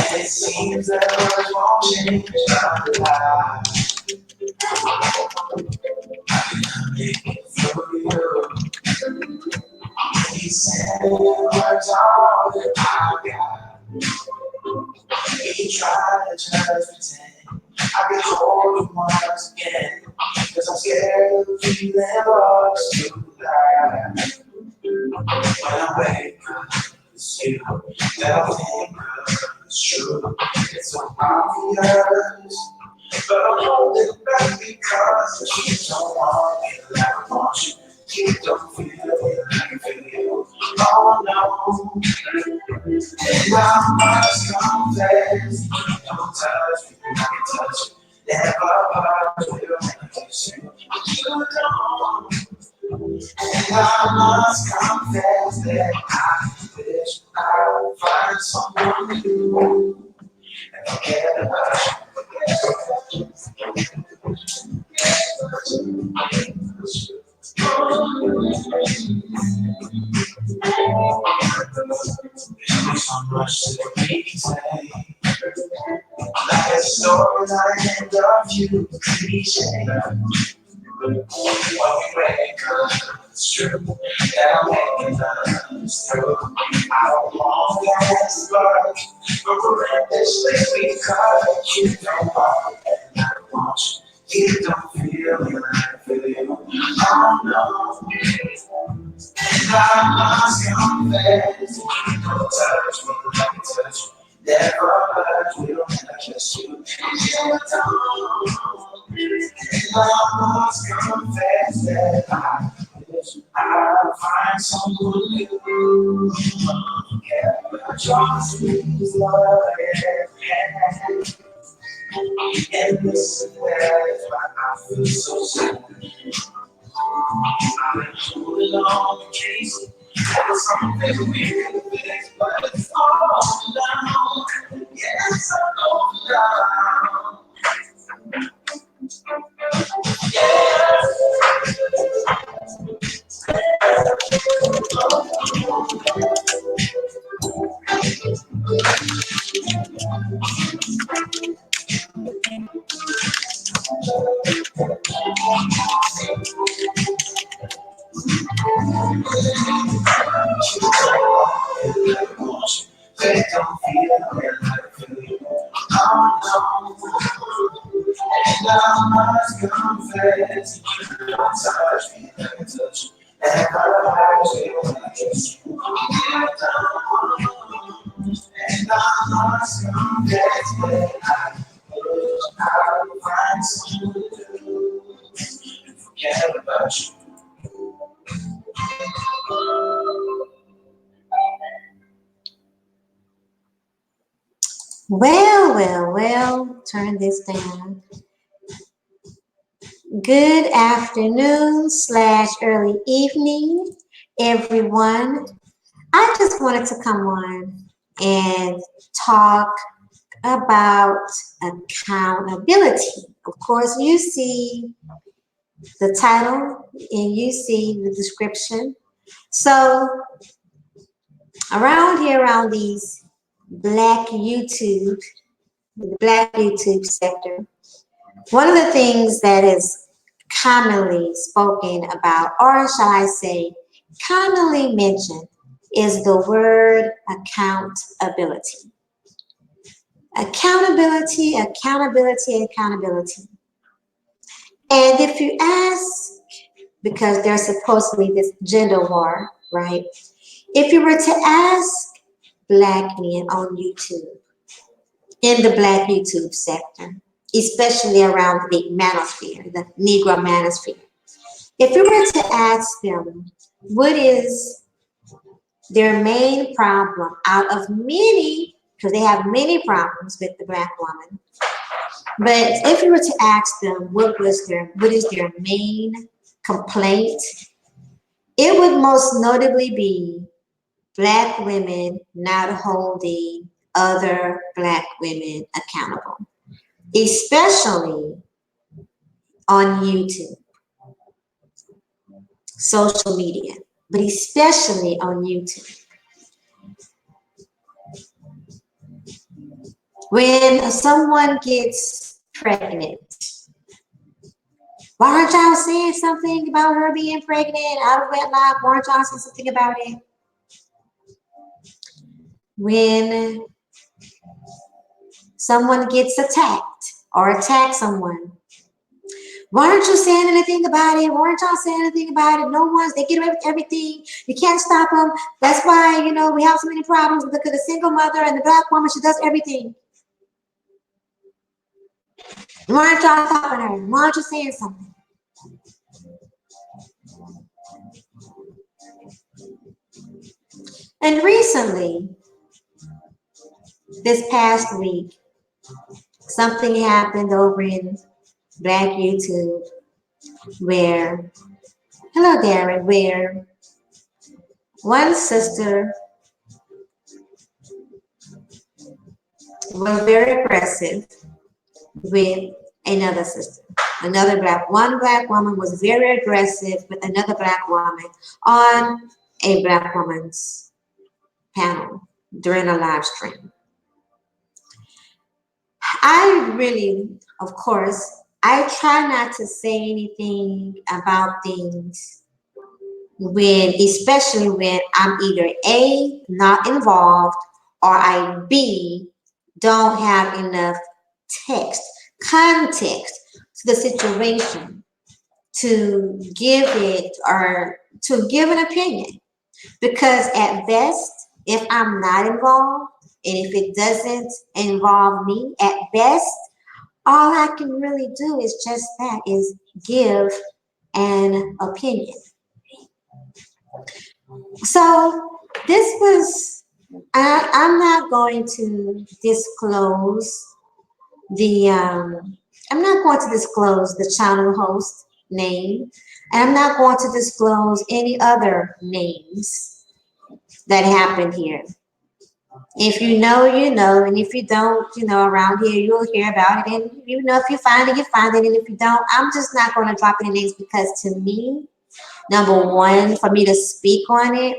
It seems that words won't change my life. I'm making for you. These same words all that I got. We try to just pretend I can hold you once again. Cause I'm scared of feeling lost to life. When I wake up, it's you that I think of. It's true, it's so obvious. But I'm holding back because you don't want me like I want you. You don't feel it like I feel you. Oh no. And I must confess, you don't touch me like I touch you. Never hurt you when I kiss you. You don't. And I must confess that I wish I would find someone new and forget about you. There's so much to be say. Like a storyline end of you, cliche. When we wake up, it's true that I'm making us through. I don't want that spark, but relentlessly because you don't want it, and I want you. You don't feel me like I feel you. Oh no. And I must confess, you don't touch me like I touch you. Never hurt you when I kiss you. You don't. And I must confess that I wish I would find someone new. Yeah, but your sweet love and and this is why I feel so sad. I've been holding on in case there's something we can fix, but it's all down. Yes, I know now. They don't feel it like I feel you. Oh no. And I must confess, you don't touch me like I touch you. Never hurt you when I kiss you. You don't. And I must confess that I wish I would find someone new and forget about you. Well, turn this down. Good afternoon / early evening, everyone. I just wanted to come on and talk about accountability. Of course, you see the title and you see the description. So around here, around these the Black YouTube sector, one of the things that is commonly spoken about, or shall I say, commonly mentioned, is the word accountability. Accountability, accountability, accountability. And if you ask, because there's supposedly this gender war, right? If you were to ask Black men on YouTube, in the Black YouTube sector, especially around the manosphere, the Negro manosphere, if you were to ask them what is their main problem out of many, because they have many problems with the Black woman, but if you were to ask them what is their main complaint, it would most notably be Black women not holding other Black women accountable, especially on YouTube, social media, but especially on YouTube. When someone gets pregnant, why aren't y'all saying something about her being pregnant out of wedlock? Why aren't y'all saying something about it? When someone gets attacked or attacks someone, why aren't you saying anything about it? Why aren't y'all saying anything about it? No one's, they get away with everything. You can't stop them. That's why, we have so many problems because the single mother and the Black woman, she does everything. Why aren't y'all stopping her? Why aren't you saying something? And recently, this past week, something happened over in Black YouTube where, hello Darren, where one sister was very aggressive with another sister. One Black woman was very aggressive with another Black woman on a Black woman's panel during a live stream. I really, of course, I try not to say anything about things especially when I'm either A, not involved, or I B, don't have enough context to the situation to give it or to give an opinion. Because at best, if I'm not involved and if it doesn't involve me, at best, all I can really do is just that, is give an opinion. So this was, I'm not going to disclose I'm not going to disclose the channel host name, and I'm not going to disclose any other names that happened here. If you know, you know, and if you don't, around here, you'll hear about it. And if you find it, you find it. And if you don't, I'm just not going to drop any names because to me, number one, for me to speak on it,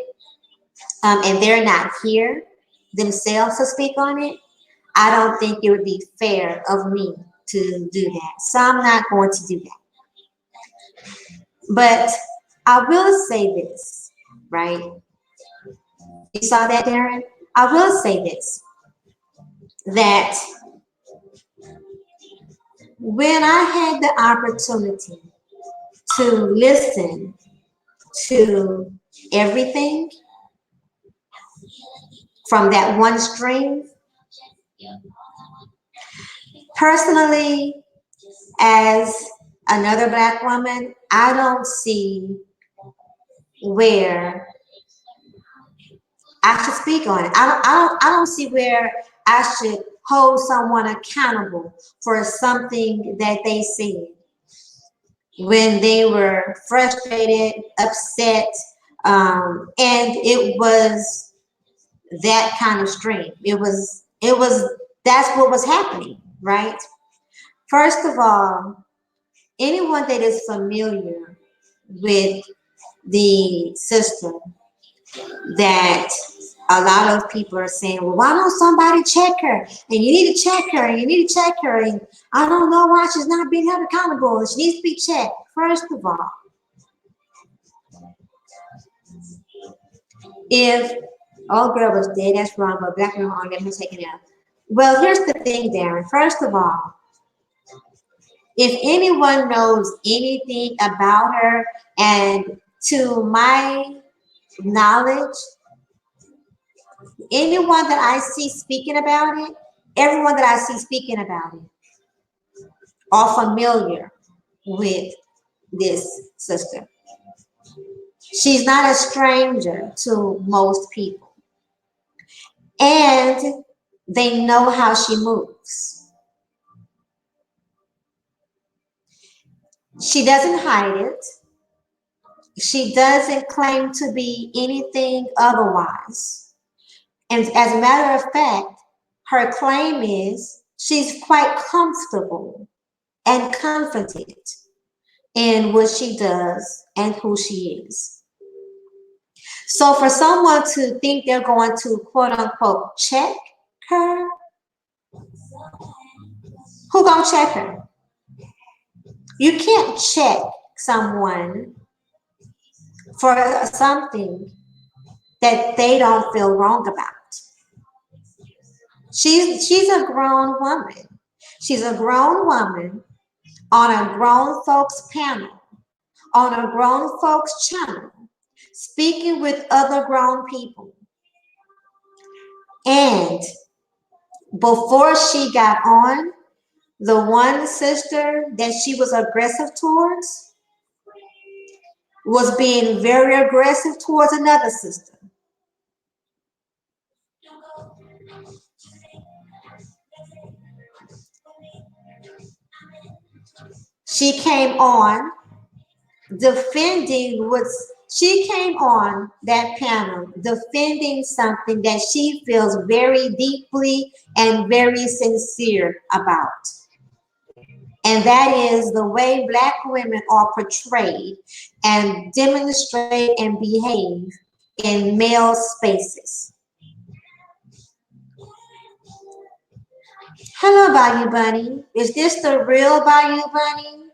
and they're not here themselves to speak on it, I don't think it would be fair of me to do that. So I'm not going to do that. But I will say this, right? You saw that, Darren? I will say this, that when I had the opportunity to listen to everything from that one stream, personally, as another Black woman, I don't see where I should speak on it. I don't see where I should hold someone accountable for something that they said when they were frustrated, upset, and it was that kind of stream. That's what was happening, right? First of all, anyone that is familiar with the system that a lot of people are saying, well, why don't somebody check her? And you need to check her, and you need to check her. And I don't know why she's not being held accountable. She needs to be checked. First of all, if old girl was dead, that's wrong, but black women aren't getting taken out. Well, here's the thing, Darren. First of all, if anyone knows anything about her, and to my knowledge, anyone that I see speaking about it, everyone that I see speaking about it, are familiar with this sister. She's not a stranger to most people, and they know how she moves. She doesn't hide it. She doesn't claim to be anything otherwise. And as a matter of fact, her claim is she's quite comfortable and confident in what she does and who she is. So for someone to think they're going to quote unquote check her, who gonna check her? You can't check someone for something that they don't feel wrong about. She's a grown woman. She's a grown woman on a grown folks panel, on a grown folks channel, speaking with other grown people. And before she got on, the one sister that she was aggressive towards was being very aggressive towards another sister. She came on defending what's she came on that panel defending something that she feels very deeply and very sincere about. And that is the way Black women are portrayed and demonstrate and behave in male spaces. Hello, Bayou Bunny. Is this the real Bayou Bunny?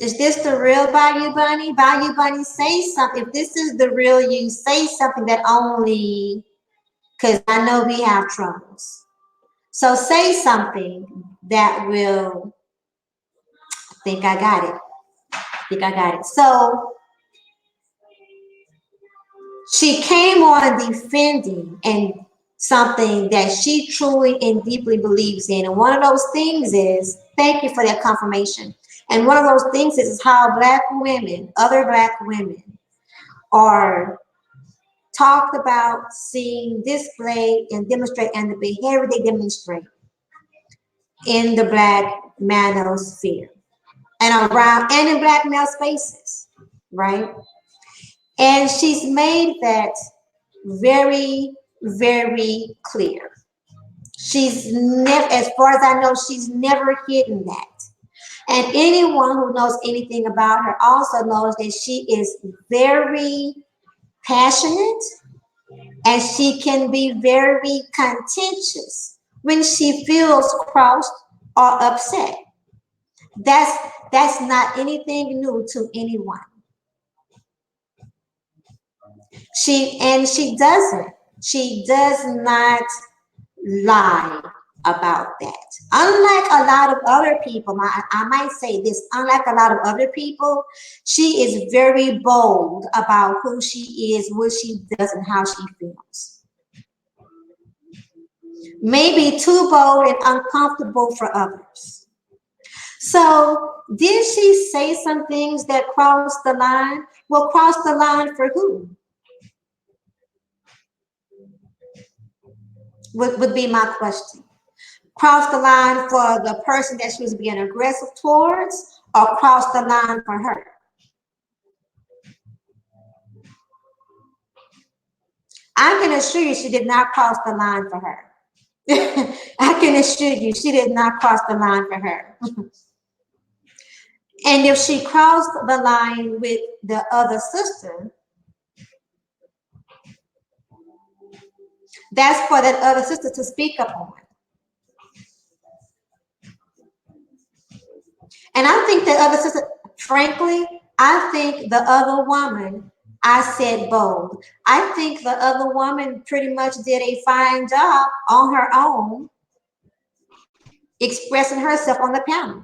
Is this the real Bayou Bunny? Bayou Bunny, say something. If this is the real you, say something that only, because I know we have troubles. So say something that will, I think I got it. I think I got it. So she came on defending and something that she truly and deeply believes in. And one of those things is, thank you for that confirmation. And one of those things is how Black women, other Black women, are talked about, seen, displayed, and demonstrate, and the behavior they demonstrate in the Black manosphere and around and in Black male spaces, right? And she's made that very, very clear. She's never, as far as I know, she's never hidden that. And anyone who knows anything about her also knows that she is very passionate and she can be very contentious when she feels crossed or upset. That's not anything new to anyone. She doesn't. She does not lie about that. Unlike a lot of other people, I might say this, unlike a lot of other people, she is very bold about who she is, what she does, and how she feels. Maybe too bold and uncomfortable for others. So did she say some things that crossed the line? Well, cross the line for who? Would be my question. Cross the line for the person that she was being aggressive towards, or cross the line for her? I can assure you she did not cross the line for her. I can assure you she did not cross the line for her. And if she crossed the line with the other sister, That's for that other sister to speak up on. And I think that other sister, frankly, I think the other woman, I said bold. I think the other woman pretty much did a fine job on her own, expressing herself on the panel.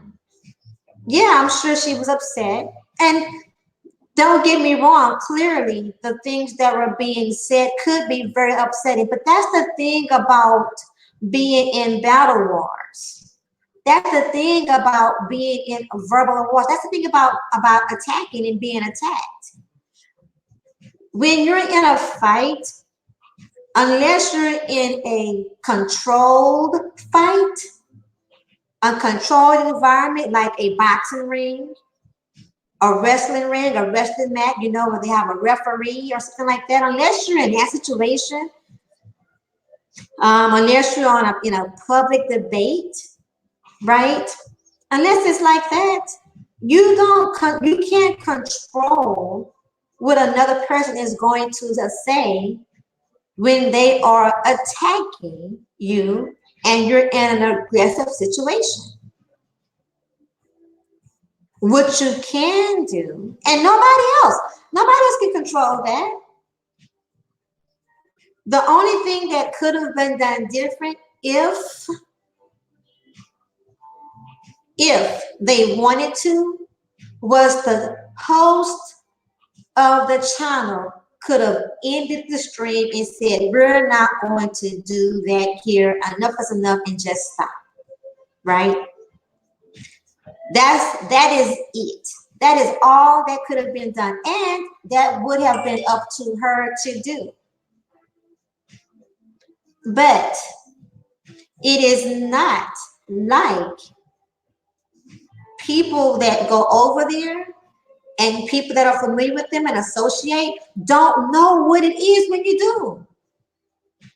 Yeah, I'm sure she was upset. And don't get me wrong, clearly the things that were being said could be very upsetting, but that's the thing about being in battle wars. That's the thing about being in verbal wars. That's the thing about attacking and being attacked. When you're in a fight, unless you're in a controlled fight, a controlled environment like a boxing ring, a wrestling ring, a wrestling mat, you know, where they have a referee or something like that, unless you're in that situation, unless you're on a public debate, right? Unless it's like that, you can't control what another person is going to say when they are attacking you and you're in an aggressive situation. What you can do, and nobody else can control that. The only thing that could have been done different if they wanted to was the host of the channel could have ended the stream and said, we're not going to do that here. Enough is enough and just stop. Right? That is it. That is all that could have been done. And that would have been up to her to do. But it is not like people that go over there and people that are familiar with them and associate don't know what it is when you do.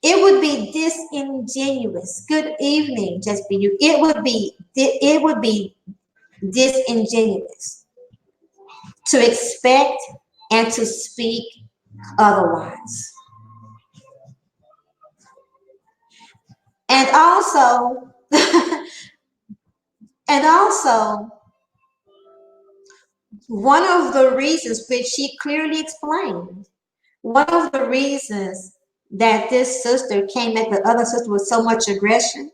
It would be disingenuous. Good evening, just be you. It would be disingenuous to expect and to speak otherwise. And also, and also, one of the reasons which she clearly explained, one of the reasons that this sister came at the other sister with so much aggression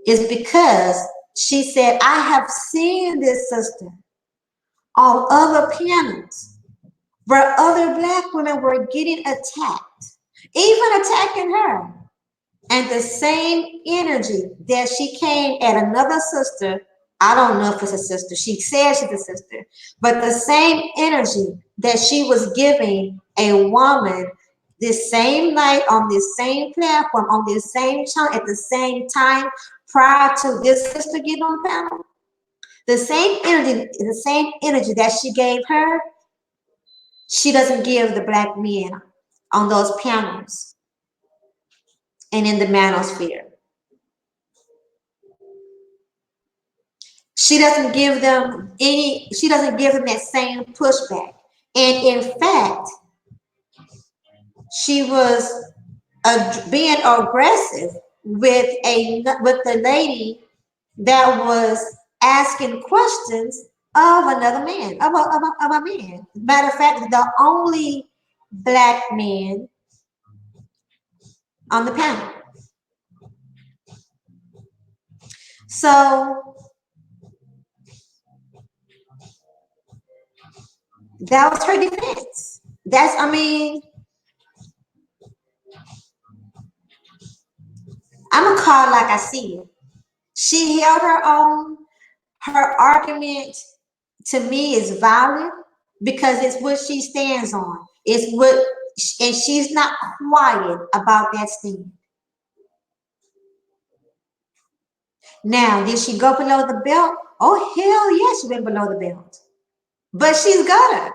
is because she said, I have seen this sister on other panels where other Black women were getting attacked, even attacking her. And the same energy that she came at another sister, I don't know if it's a sister, she says she's a sister, but the same energy that she was giving a woman this same night on this same platform, on this same channel, at the same time prior to this sister getting on the panel, the same energy that she gave her, she doesn't give the Black men on those panels and in the manosphere. She doesn't give them that same pushback. And in fact, she was being aggressive with the lady that was asking questions of another man, of a man. Matter of fact, the only Black man on the panel. So that was her defense. I'm gonna call it like I see it. She held her own. Her argument to me is valid because it's what she stands on. And she's not quiet about that stand. Now, did she go below the belt? Oh, hell yes, she went below the belt. But she's gutter.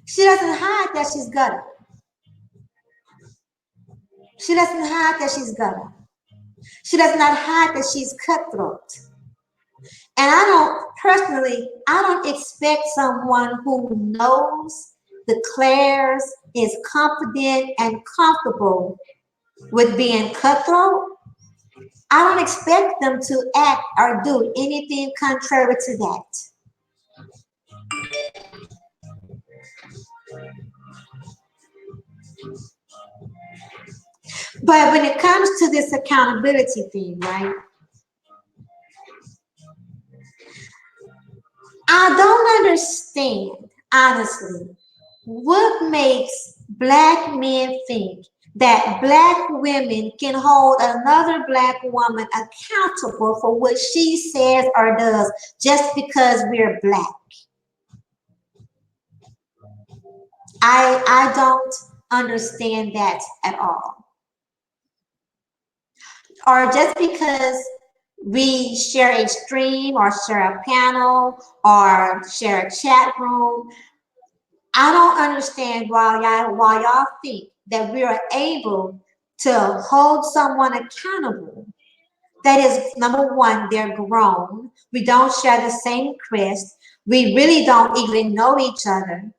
She doesn't hide that she's gutter. She doesn't hide that she's gutter. She does not hide that she's cutthroat. And I don't expect someone who knows, declares, is confident and comfortable with being cutthroat, I don't expect them to act or do anything contrary to that. But when it comes to this accountability thing, right? I don't understand, honestly, what makes black men think that black women can hold another black woman accountable for what she says or does just because we're black. I don't understand that at all. Or just because we share a stream or share a panel or share a chat room, I don't understand why y'all think that we are able to hold someone accountable. That is number one, they're grown. We don't share the same crest. We really don't even know each other.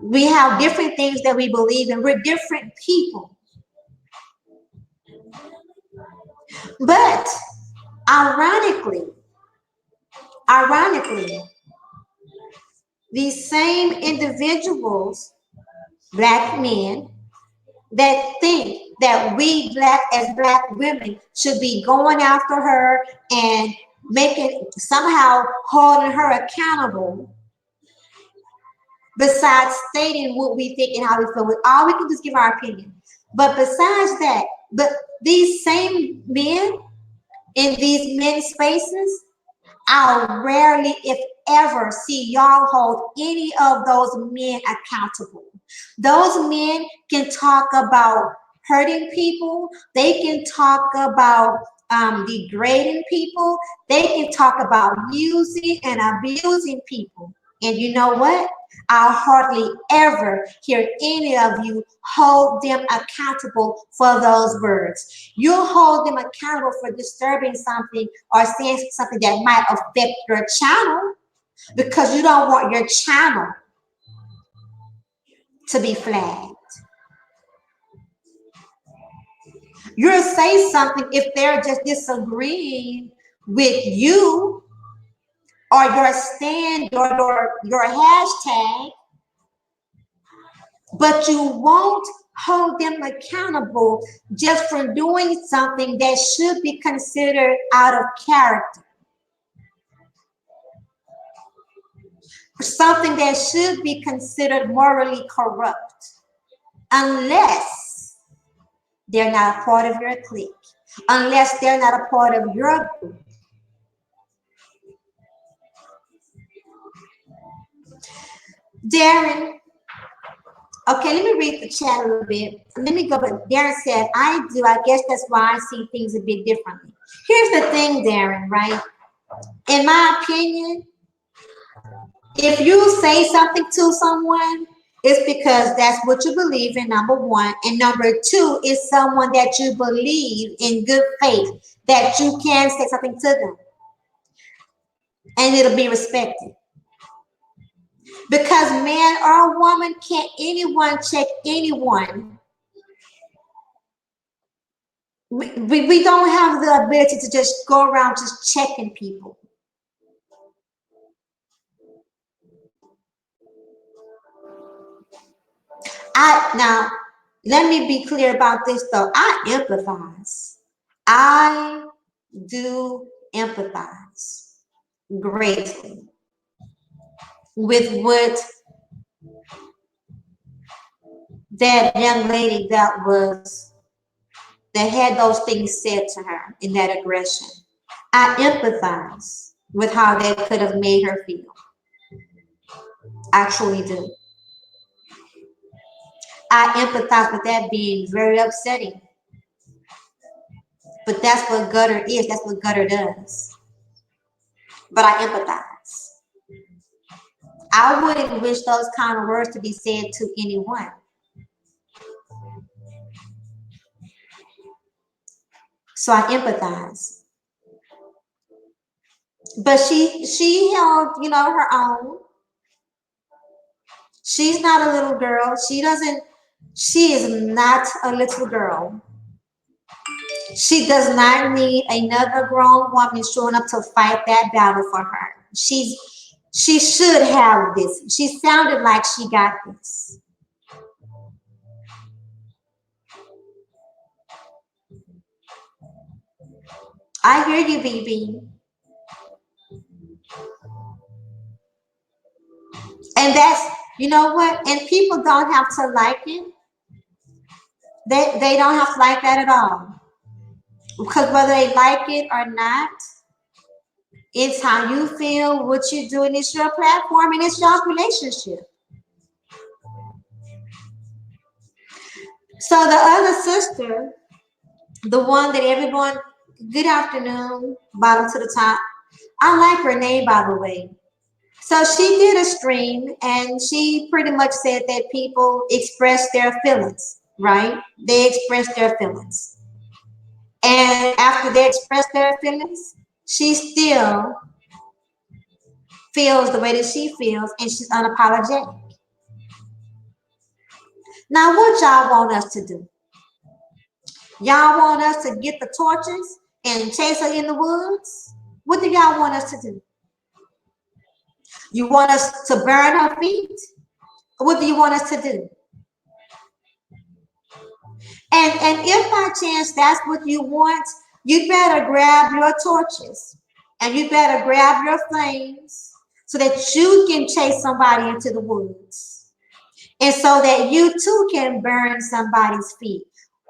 We have different things that we believe in. We're different people. But ironically, ironically, these same individuals, black men, that think that we black as black women should be going after her and making somehow holding her accountable besides stating what we think and how we feel. All we can just give our opinion. But besides that, but these same men in these men spaces, I'll rarely, if ever, see y'all hold any of those men accountable. Those men can talk about hurting people, they can talk about degrading people, they can talk about using and abusing people. And you know what? I'll hardly ever hear any of you hold them accountable for those words. You'll hold them accountable for disturbing something or saying something that might affect your channel because you don't want your channel to be flagged. You'll say something if they're just disagreeing with you or your stand or your hashtag, but you won't hold them accountable just for doing something that should be considered out of character, something that should be considered morally corrupt, unless they're not a part of your clique, unless they're not a part of your group. Darren, okay, let me read the chat a little bit. Let me go, but Darren said, I do. I guess that's why I see things a bit differently. Here's the thing, Darren, right? In my opinion, if you say something to someone, it's because that's what you believe in, number one. And number two is someone that you believe in good faith, that you can say something to them and it'll be respected. Because man or woman, can't anyone check anyone. We don't have the ability to just go around just checking people. Now let me be clear about this though. I empathize. I do empathize greatly with what that young lady that had those things said to her in that aggression. I empathize with how that could have made her feel. I truly do. I empathize with that being very upsetting. But that's what gutter is. That's what gutter does. But I empathize. I wouldn't wish those kind of words to be said to anyone. So I empathize. But she held, her own. She's not a little girl. She is not a little girl. She does not need another grown woman showing up to fight that battle for her. She should have this. She sounded like she got this. I hear you, BB. And that's, you know what? And people don't have to like it. They don't have to like that at all. Because whether they like it or not, it's how you feel, what you do, and it's your platform and it's your relationship. So the other sister, the one that everyone, good afternoon, bottom to the top. I like her name, by the way. So she did a stream and she pretty much said that people express their feelings, right? They express their feelings. And after they express their feelings, she still feels the way that she feels and she's unapologetic. Now, what y'all want us to do? Y'all want us to get the torches and chase her in the woods? What do y'all want us to do? You want us to burn her feet? What do you want us to do? And if by chance that's what you want, you better grab your torches and you better grab your flames so that you can chase somebody into the woods. And so that you too can burn somebody's feet.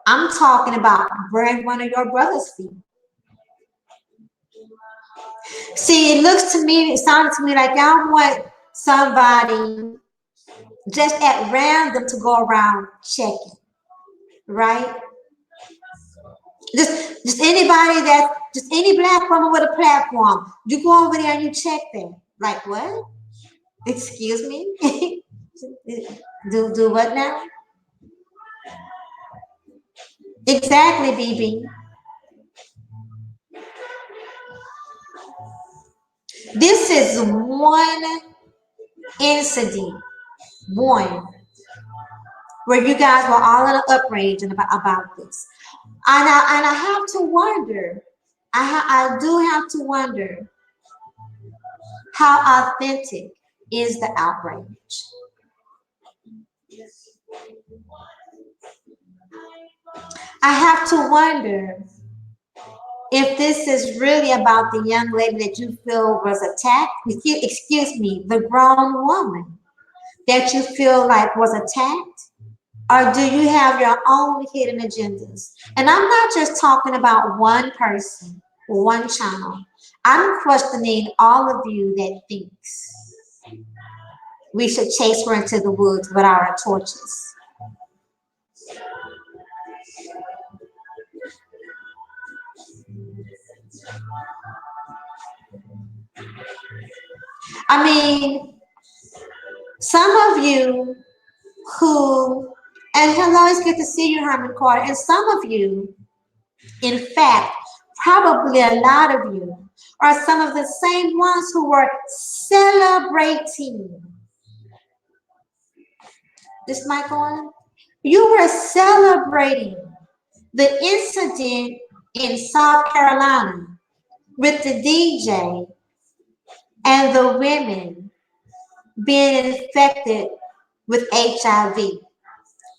I'm talking about burn one of your brother's feet. See, it looks to me, it sounded to me like y'all want somebody just at random to go around checking, right? Just anybody that just any black woman with a platform. You go over there and you check them. Like what? Excuse me? Do what now? Exactly, BB. This is one incident, one, where you guys were all in an uprage about this. And I have to wonder, I do have to wonder how authentic is the outrage. I have to wonder if this is really about the young lady that you feel was attacked, excuse me, the grown woman that you feel like was attacked, or do you have your own hidden agendas? And I'm not just talking about one person, one channel. I'm questioning all of you that thinks we should chase her into the woods with our torches. I mean, some of you who, and hello, it's good to see you, Herman Carter, and some of you, in fact, probably a lot of you, are some of the same ones who were celebrating. This mic on? You were celebrating the incident in South Carolina with the DJ and the women being infected with HIV.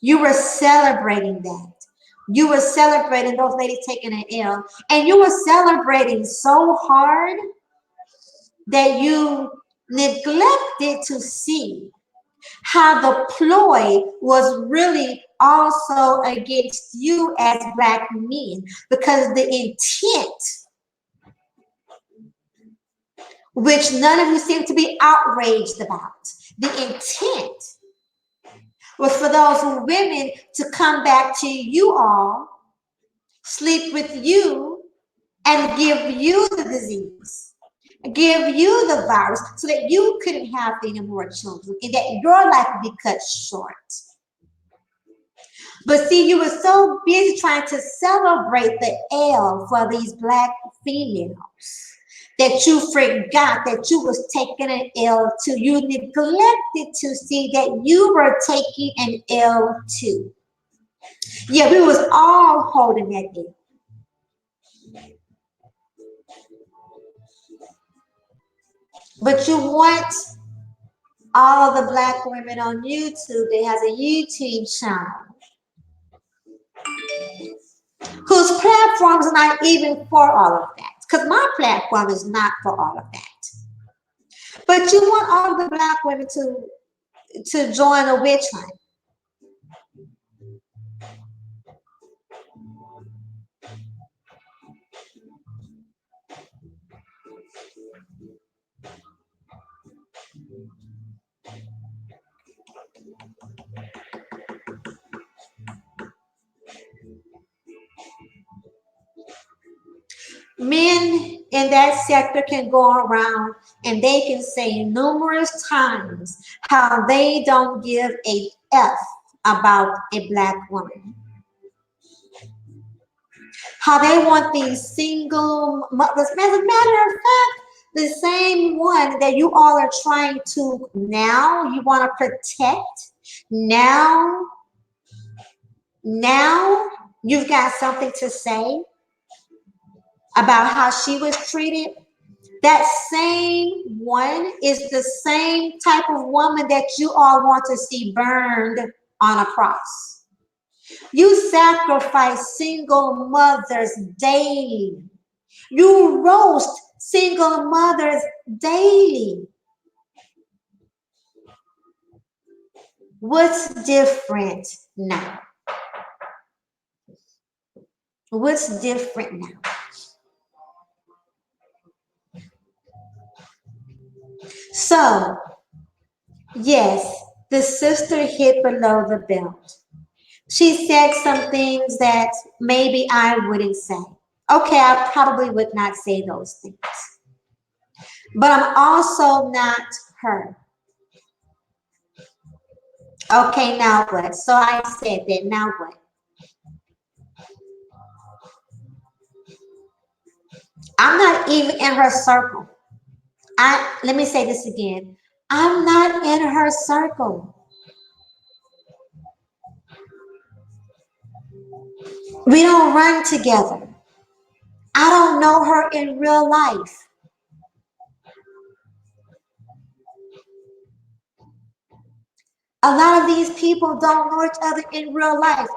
You were celebrating that. You were celebrating those ladies taking an L. And you were celebrating so hard that you neglected to see how the ploy was really also against you as black men, because the intent, which none of you seem to be outraged about, the intent was for those women to come back to you all, sleep with you, and give you the disease, give you the virus, so that you couldn't have any more children and that your life would be cut short. But see, you were so busy trying to celebrate the L for these black females that you forgot that you was taking an L too. You neglected to see that you were taking an L too. Yeah, we was all holding that in. But you want all the black women on YouTube that has a YouTube channel whose platform is not even for all of that. Because my platform is not for all of that. But you want all the black women to join a witch hunt. Men in that sector can go around and they can say numerous times how they don't give a F about a black woman. How they want these single mothers. As a matter of fact, the same one that you all are trying to now, you want to protect. Now you've got something to say about how she was treated. That same one is the same type of woman that you all want to see burned on a cross. You sacrifice single mothers daily. You roast single mothers daily. What's different now? What's different now? So, yes, the sister hit below the belt. She said some things that maybe I wouldn't say. Okay, I probably would not say those things. But I'm also not her. Okay, now what? So I said that, now what? I'm not even in her circle. Let me say this again. I'm not in her circle. We don't run together. I don't know her in real life. A lot of these people don't know each other in real life.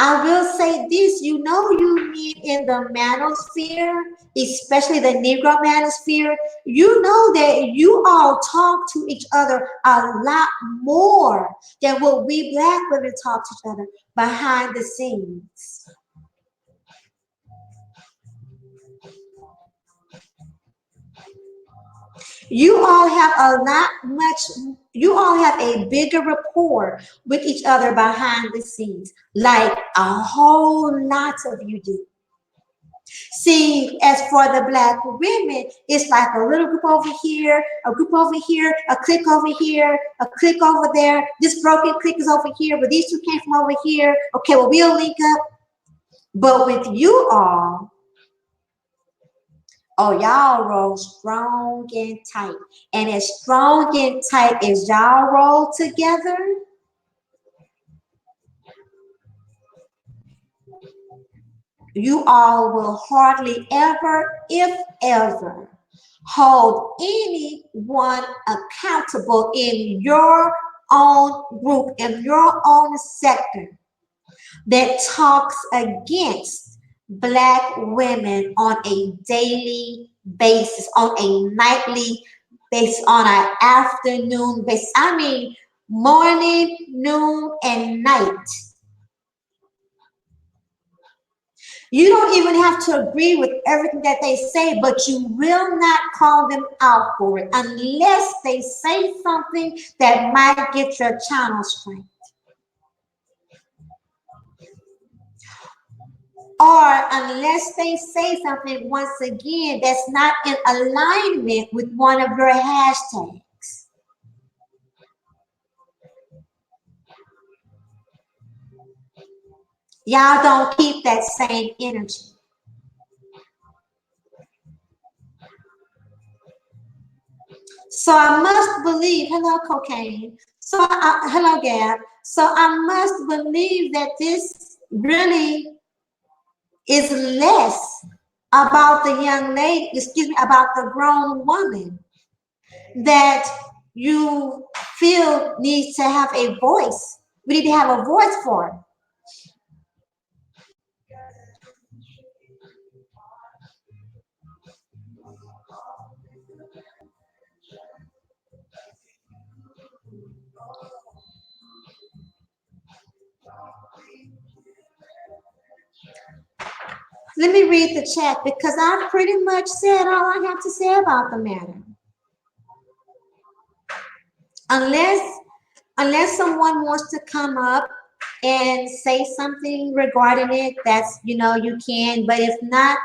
I will say this, you know, you meet in the manosphere, especially the Negro manosphere, you know that you all talk to each other a lot more than what we black women talk to each other behind the scenes. You all have a bigger rapport with each other behind the scenes, like a whole lot of you do. See, as for the black women, it's like a little group over here, a group over here, a clique over here, a clique over there. This broken clique is over here, but these two came from over here. Okay, well, we'll link up. But with you all, oh, y'all roll strong and tight. And as strong and tight as y'all roll together, you all will hardly ever, if ever, hold anyone accountable in your own group, in your own sector that talks against black women on a daily basis, on a nightly basis, on an afternoon basis. I mean, morning, noon, and night. You don't even have to agree with everything that they say, but you will not call them out for it unless they say something that might get your channel straight. Or unless they say something, once again, that's not in alignment with one of your hashtags. Y'all don't keep that same energy. So I must believe, hello, cocaine. Hello, Gab. So I must believe that this really is less about the young lady, excuse me, about the grown woman that you feel needs to have a voice. We need to have a voice for. Let me read the chat because I've pretty much said all I have to say about the matter. Unless unless someone wants to come up and say something regarding it, that's you can. But if not,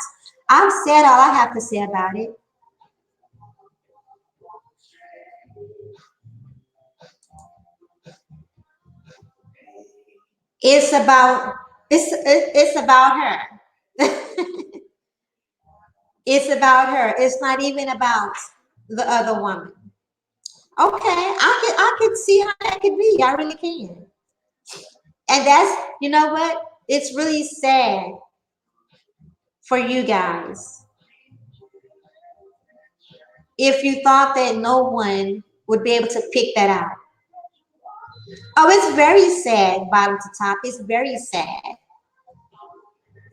I've said all I have to say about it. It's about it's about her. It's about her. It's not even about the other woman. Okay, I can see how that could be. I really can. And that's what? It's really sad for you guys if you thought that no one would be able to pick that out. Oh, it's very sad, bottom to top. It's very sad.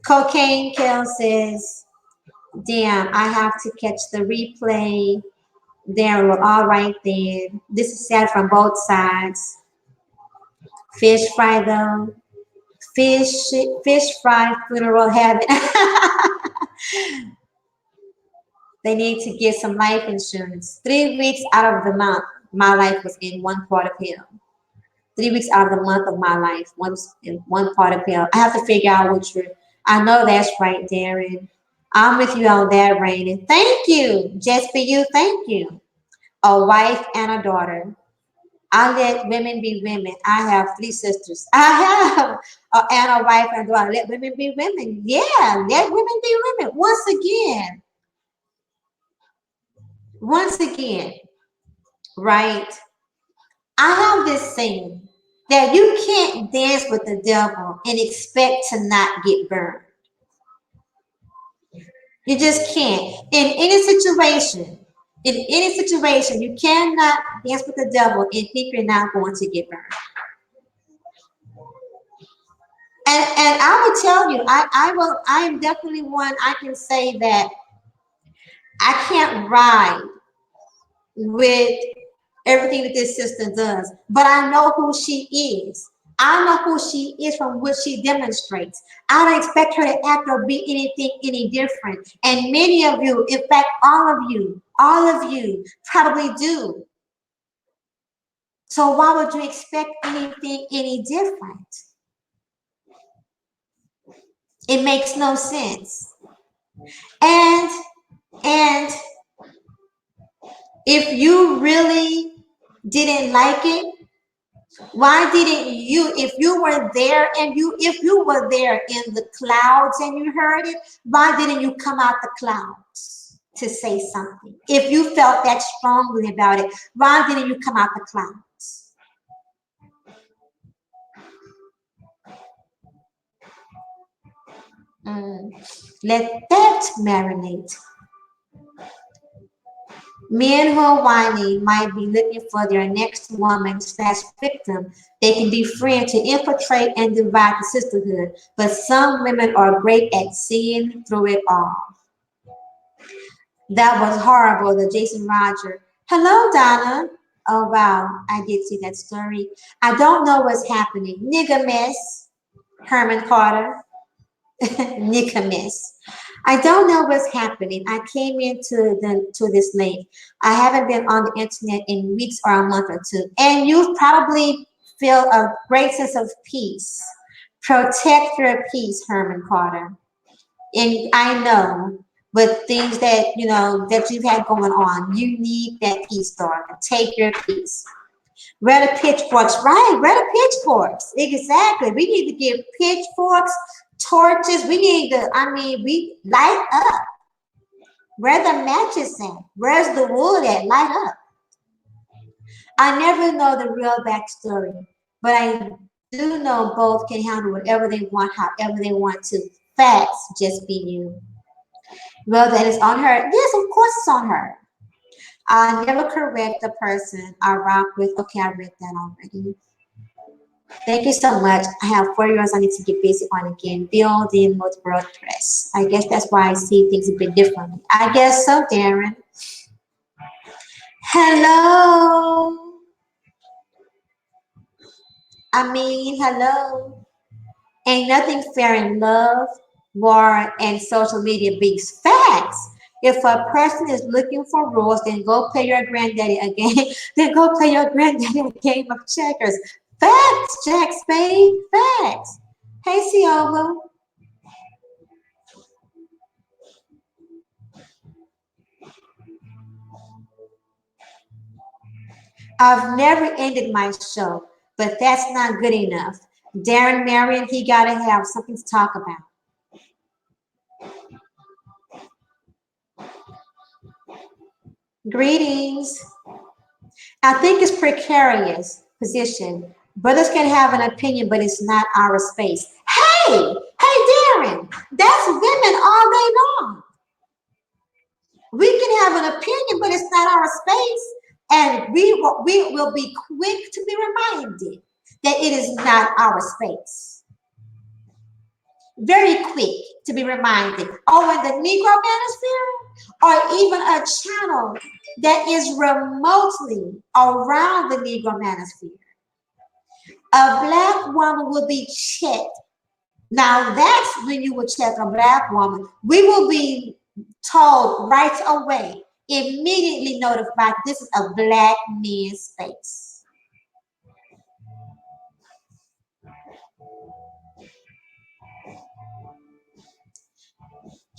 Cocaine Kill says, damn, I have to catch the replay. There, well, all right then. This is sad from both sides. Fish fry though. Fish fish fry funeral heaven. They need to get some life insurance. 3 weeks out of the month, my life was in one part of hell. 3 weeks out of the month of my life, once in one part of hell. I have to figure out which one. I know that's right, Darren. I'm with you on that, Rainy. Thank you. Just for you, thank you. A wife and a daughter. I let women be women. I have 3 sisters. I have and a wife and a daughter. Let women be women. Yeah, let women be women. Once again, right? I have this saying that you can't dance with the devil and expect to not get burned. You just can't. In any situation, you cannot dance with the devil and think you're not going to get burned. And I will tell you, I am definitely one I can say that I can't ride with everything that this sister does, but I know who she is. I know who she is from what she demonstrates. I don't expect her to act or be anything any different. And many of you, in fact, all of you probably do. So why would you expect anything any different? It makes no sense. And and if you really didn't like it, why didn't you, if you were there and if you were there in the clouds and you heard it, why didn't you come out the clouds to say something? If you felt that strongly about it, why didn't you come out the clouds? Let that marinate. Men who are whining might be looking for their next woman slash victim they can befriend to infiltrate and divide the sisterhood. But some women are great at seeing through it all. That was horrible, the Jason Roger. Hello, Donna. Oh, wow. I did see that story. I don't know what's happening. Nigga miss. Herman Carter. Nigga miss. I don't know what's happening. I came into this link. I haven't been on the internet in weeks or a month or two. And you probably feel a great sense of peace. Protect your peace, Herman Carter. And I know, but things that that you've had going on, you need that peace, darling. Take your peace. Where the pitchforks, right? Where the pitchforks? Exactly. We need to get pitchforks, torches. We need to, we light up. Where the matches at? Where's the wood at? Light up. I never know the real backstory, but I do know both can handle whatever they want, however they want to. Facts, just be you. Well, that is on her. Yes, of course it's on her. I never correct the person I rock with. Okay, I read that already. Thank you so much. I have 4 years I need to get busy on again. Building with WordPress. I guess that's why I see things a bit differently. I guess so, Darren. Hello. Hello. Ain't nothing fair in love, war, and social media beats facts. If a person is looking for rules, then go play your granddaddy a game. Then go play your granddaddy a game of checkers. Facts, Jack Spade. Facts. Hey, Siogo. I've never ended my show, but that's not good enough. Darren Marion, he gotta have something to talk about. Greetings. I think it's precarious position. Brothers can have an opinion, but it's not our space. Hey, Darren, that's women all day long. We can have an opinion, but it's not our space, and we will be quick to be reminded that it is not our space. Very quick to be reminded. Oh, in the Negro Manosphere, or even a channel that is remotely around the Negro Manosphere, a black woman will be checked. Now that's when you will check a black woman. We will be told right away, immediately notified this is a black man's space.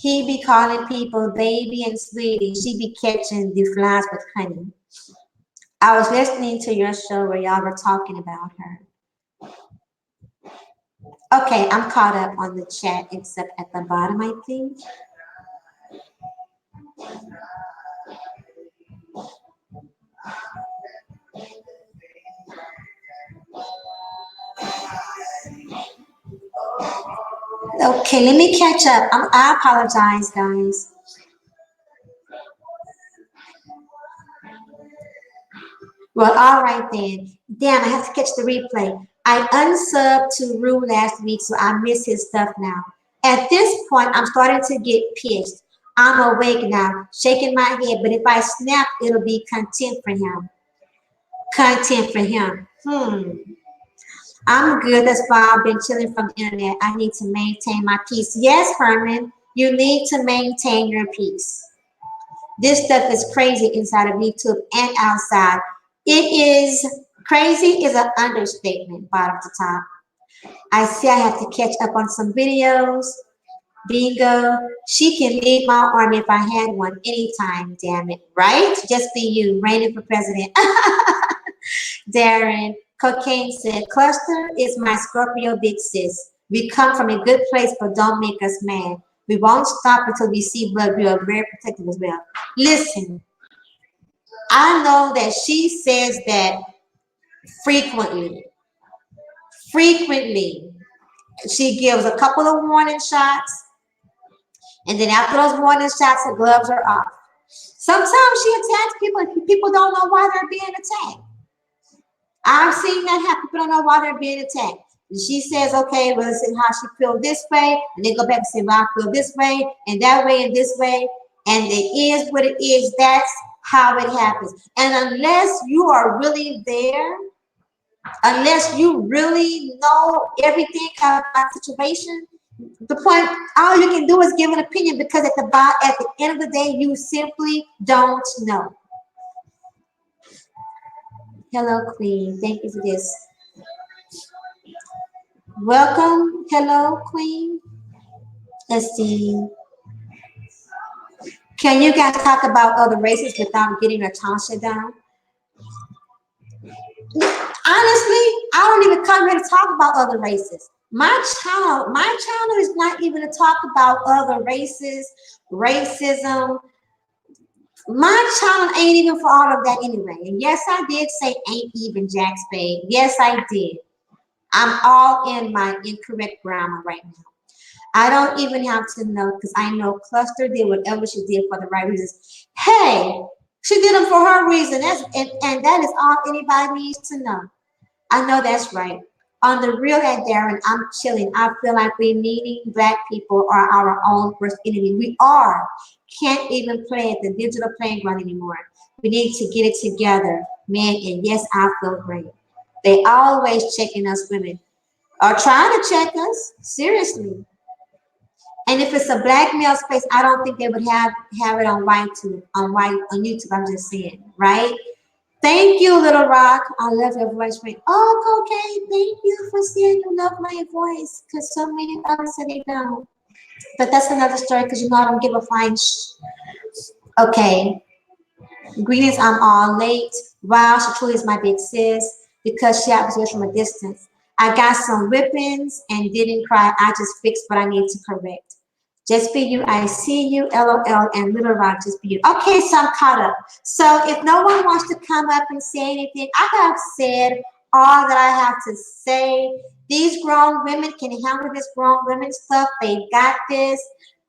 He be calling people baby and sweetie. She be catching the flies with honey. I was listening to your show where y'all were talking about her. Okay, I'm caught up on the chat except at the bottom, I think. Okay, let me catch up. I apologize, guys. Well, all right then. Damn, I have to catch the replay. I unsubbed to Rue last week, so I miss his stuff now. At this point, I'm starting to get pissed. I'm awake now, shaking my head, but if I snap, it'll be content for him. Content for him. I'm good. That's why I've been chilling from the internet. I need to maintain my peace. Yes, Herman, you need to maintain your peace. This stuff is crazy inside of YouTube and outside. It is crazy is an understatement, bottom to top. I see I have to catch up on some videos. Bingo. She can lead my army if I had one anytime, damn it. Right? Just be you, reigning for president. Darren, Cocaine said, cluster is my Scorpio big sis. We come from a good place, but don't make us mad. We won't stop until we see blood. We are very protective as well. Listen, I know that she says that frequently. Frequently. She gives a couple of warning shots, and then after those warning shots, the gloves are off. Sometimes she attacks people, and people don't know why they're being attacked. I've seen that happen. People don't know why they're being attacked. And she says, okay, well, this is how she feels this way. And they go back and say, well, I feel this way and that way and this way. And it is what it is. That's how it happens. And unless you are really there, unless you really know everything about the situation, the point, all you can do is give an opinion because at the end of the day, you simply don't know. Hello, Queen. Thank you for this. Welcome. Hello, Queen. Let's see. Can you guys talk about other races without getting your Tasha down? Honestly, I don't even come here to talk about other races. My channel is not even to talk about other races, racism, My channel ain't even for all of that anyway. And yes, I did say ain't even Jack Spade. Yes, I did. I'm all in my incorrect grammar right now. I don't even have to know because I know Cluster did whatever she did for the right reasons. Hey, she did them for her reason. And that is all anybody needs to know. I know that's right. On the real at Darren, I'm chilling. I feel like we meaning black people are our own worst enemy. We are. Can't even play at the digital playground anymore. We need to get it together, man. And yes, I feel great. They always checking us women or trying to check us. Seriously. And if it's a black male space, I don't think they would have it on on YouTube. I'm just saying, right? Thank you, Little Rock. I love your voice. Right? Oh, okay. Thank you for saying you love my voice, because so many others say they don't. But that's another story, because you know I don't give a flying Okay. Greetings. I'm all late. Wow, she truly is my big sis because she happens to from a distance. I got some whippings and didn't cry. I just fixed what I need to correct. Just be you, I see you, LOL, and Little Rock, just be you. Okay, so I'm caught up. So if no one wants to come up and say anything, I have said all that I have to say. These grown women can handle this grown women stuff. They got this.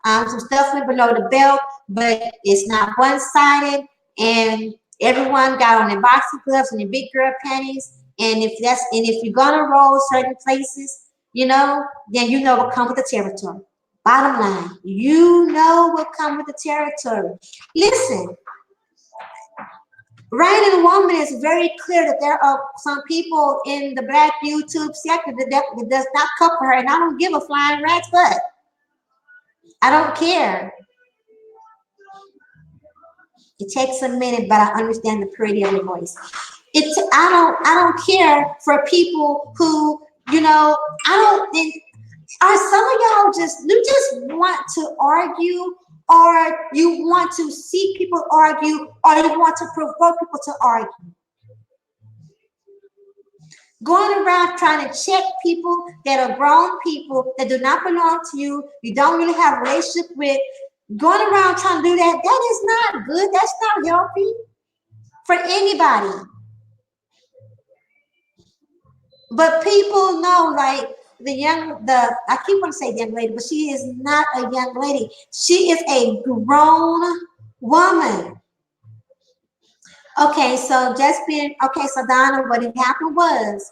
Some stuff went below the belt, but it's not one-sided. And everyone got on their boxing gloves and their big girl panties. And if you're gonna roll certain places, then you know what comes with the territory. Bottom line, you know what comes with the territory. Listen, right in Woman is very clear that there are some people in the black YouTube sector that does not cover her, and I don't give a flying rat's butt. I don't care. It takes a minute, but I understand the purity of your voice. I don't care for people who, I don't think are some of y'all you just want to argue, or you want to see people argue, or you want to provoke people to argue. Going around trying to check people that are grown people that do not belong to you, you don't really have a relationship with, going around trying to do that, that is not good. That's not healthy for anybody. But people know, like I keep want to say young lady, but she is not a young lady. She is a grown woman. Okay, so so Donna, what had happened was,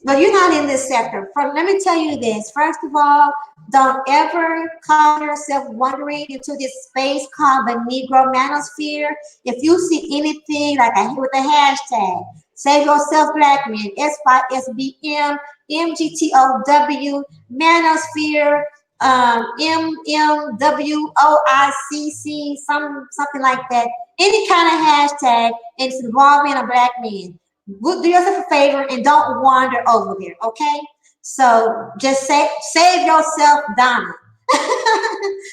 but you're not in this sector. Let me tell you this. First of all, don't ever call yourself wandering into this space called the Negro Manosphere. If you see anything like with a hashtag, save yourself black men, SYSBM, MGTOW, Manosphere, MMWOICC, something like that. Any kind of hashtag, and it's involving a black man. Do yourself a favor and don't wander over there, okay? So just save yourself, Donna.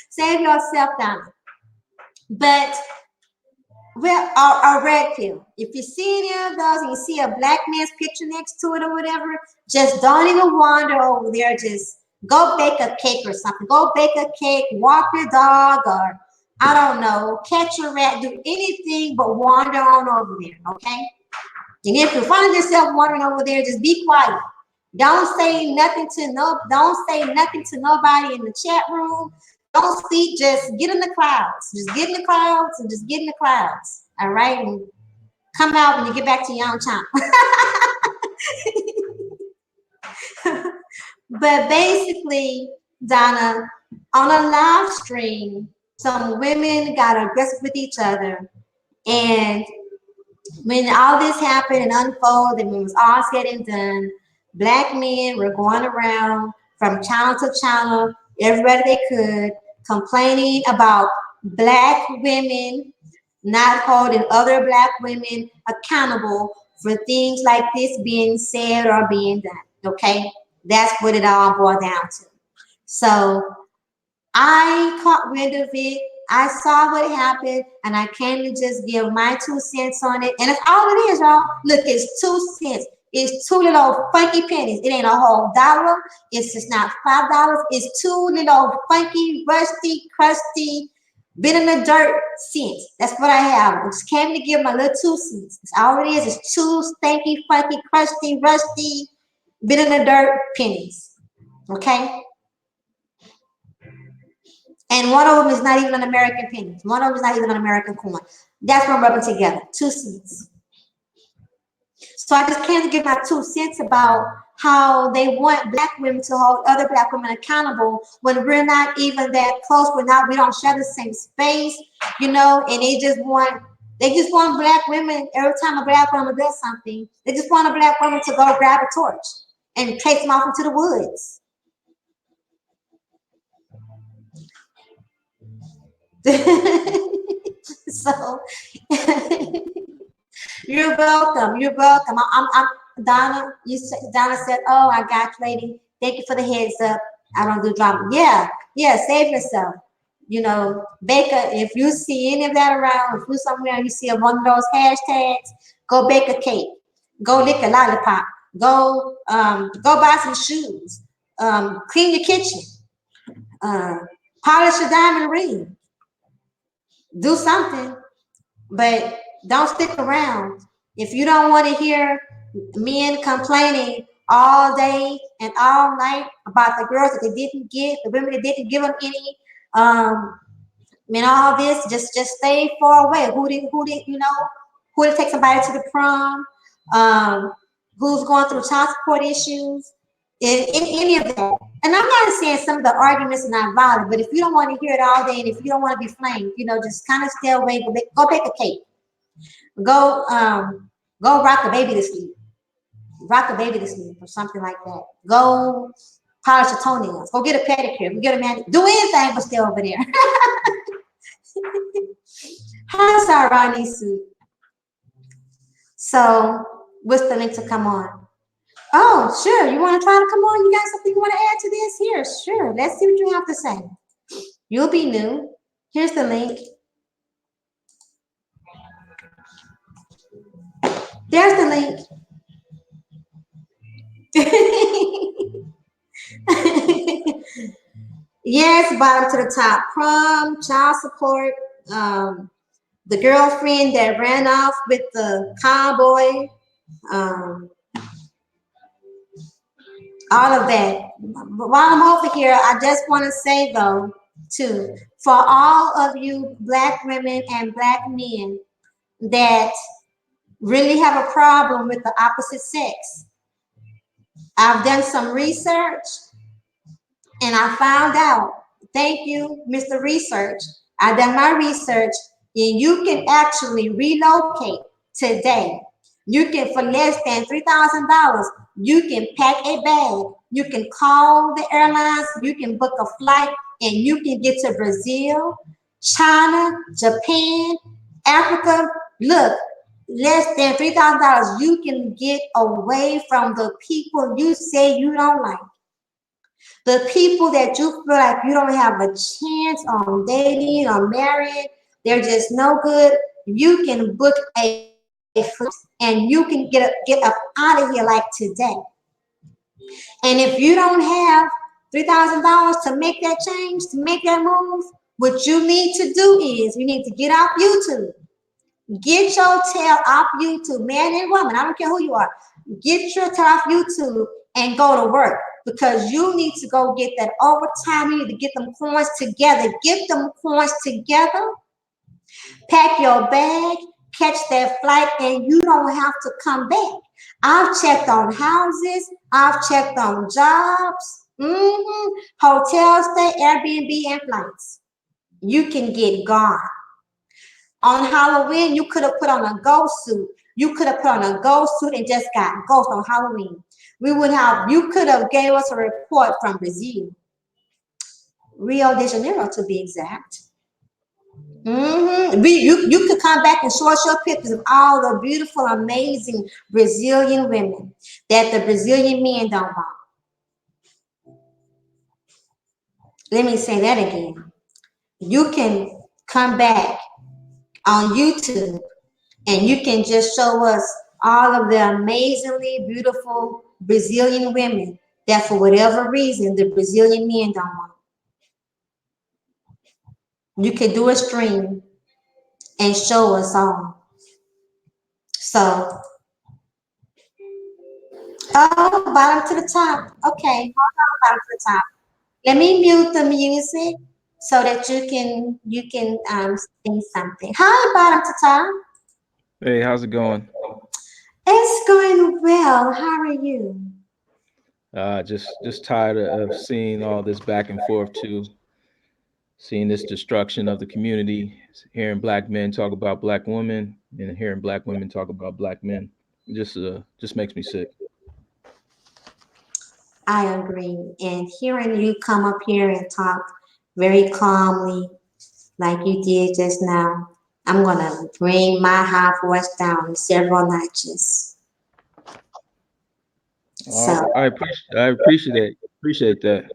Save yourself, Donna. But a red pill. If you see any of those and you see a black man's picture next to it or whatever, just don't even wander over there. Just go bake a cake or something. Go bake a cake, walk your dog, or I don't know, catch a rat, do anything but wander on over there, okay? And if you find yourself wandering over there, just be quiet. Don't say nothing to nobody in the chat room. Don't speak, just get in the clouds. Just get in the clouds and just get in the clouds. All right? And come out when you get back to your own time. But basically, Donna, on a live stream, some women got aggressive with each other. And when all this happened and unfolded, and when it was all said and done, black men were going around from channel to channel, everywhere they could, complaining about black women not holding other black women accountable for things like this being said or being done. Okay? That's what it all boiled down to. So I caught wind of it. I saw what happened, and I came to just give my 2 cents on it. And it's all it is, y'all. Look, it's 2 cents. It's two little funky pennies. It ain't a whole dollar. It's just not $5. It's two little funky, rusty, crusty, been in the dirt cents. That's what I have. I just came to give my little 2 cents. That's all it is. It's two stanky, funky, crusty, rusty, been in the dirt pennies. Okay? And one of them is not even an American penny. One of them is not even an American coin. That's what I'm rubbing together. 2 cents. So I just came to give my 2 cents about how they want black women to hold other black women accountable when we're not even that close. We don't share the same space, and they just want black women, every time a black woman does something, they just want a black woman to go grab a torch and take them off into the woods. So you're welcome. You're welcome. I'm Donna. Donna said, "Oh, I got you, lady. Thank you for the heads up. I don't do drama." Yeah. Save yourself. Bake if you see any of that around, if you somewhere and you see one of those hashtags, go bake a cake. Go lick a lollipop. Go buy some shoes. Clean your kitchen. Polish your diamond ring. Do something. But don't stick around. If you don't want to hear men complaining all day and all night about the girls that they didn't get, the women that didn't give them any, all this, just stay far away. Who to take somebody to the prom, who's going through child support issues, in any of that. And I'm not saying some of the arguments are not valid, but if you don't want to hear it all day and if you don't want to be flamed, just kind of stay away. Go bake a cake. Go rock the baby to sleep. Rock the baby to sleep or something like that. Go polish your toenails. Go get a pedicure. Go get a man. Do anything but stay over there. How's our Ronnie suit? So what's the link to come on? Oh, sure. You want to try to come on? You got something you want to add to this? Here, sure. Let's see what you have to say. You'll be new. Here's the link. There's the link. Yes, bottom to the top. Prom, child support, the girlfriend that ran off with the cowboy, all of that. But while I'm over here, I just want to say though, too, for all of you black women and black men that really have a problem with the opposite sex, I've done some research and I found out, thank you, Mr. Research, I done my research, and you can actually relocate today. You can, for less than $3,000, you can pack a bag, you can call the airlines, you can book a flight, and you can get to Brazil, China, Japan, Africa. Look, less than $3,000, you can get away from the people you say you don't like. The people that you feel like you don't have a chance on dating or marrying, they're just no good. You can book a flight and you can get up out of here like today. And if you don't have $3,000 to make that change, to make that move, what you need to do is you need to get off YouTube. Get your tail off YouTube, man and woman. I don't care who you are. Get your tail off YouTube and go to work, because you need to go get that overtime. You need to get them coins together. Get them coins together. Pack your bag, catch that flight, and you don't have to come back. I've checked on houses. I've checked on jobs, hotels, stay, Airbnb, and flights. You can get gone. On Halloween, you could have put on a ghost suit. You could have put on a ghost suit and just got ghost on Halloween. You could have gave us a report from Brazil, Rio de Janeiro to be exact. You could come back and show us your pictures of all the beautiful, amazing Brazilian women that the Brazilian men don't want. Let me say that again. You can come back on YouTube and you can just show us all of the amazingly beautiful Brazilian women that for whatever reason the Brazilian men don't want. You could do a stream and show us all. So, oh, bottom to the top. Okay, hold on, bottom to the top. Let me mute the music so that you can say something. Hi, bottom to top. Hey, how's it going? It's going well. How are you? Just tired of seeing all this back and forth too, seeing this destruction of the community, hearing black men talk about black women, and hearing black women talk about black men. Just makes me sick. I agree. And hearing you come up here and talk very calmly, like you did just now, I'm gonna bring my high voice down several notches. So I appreciate that.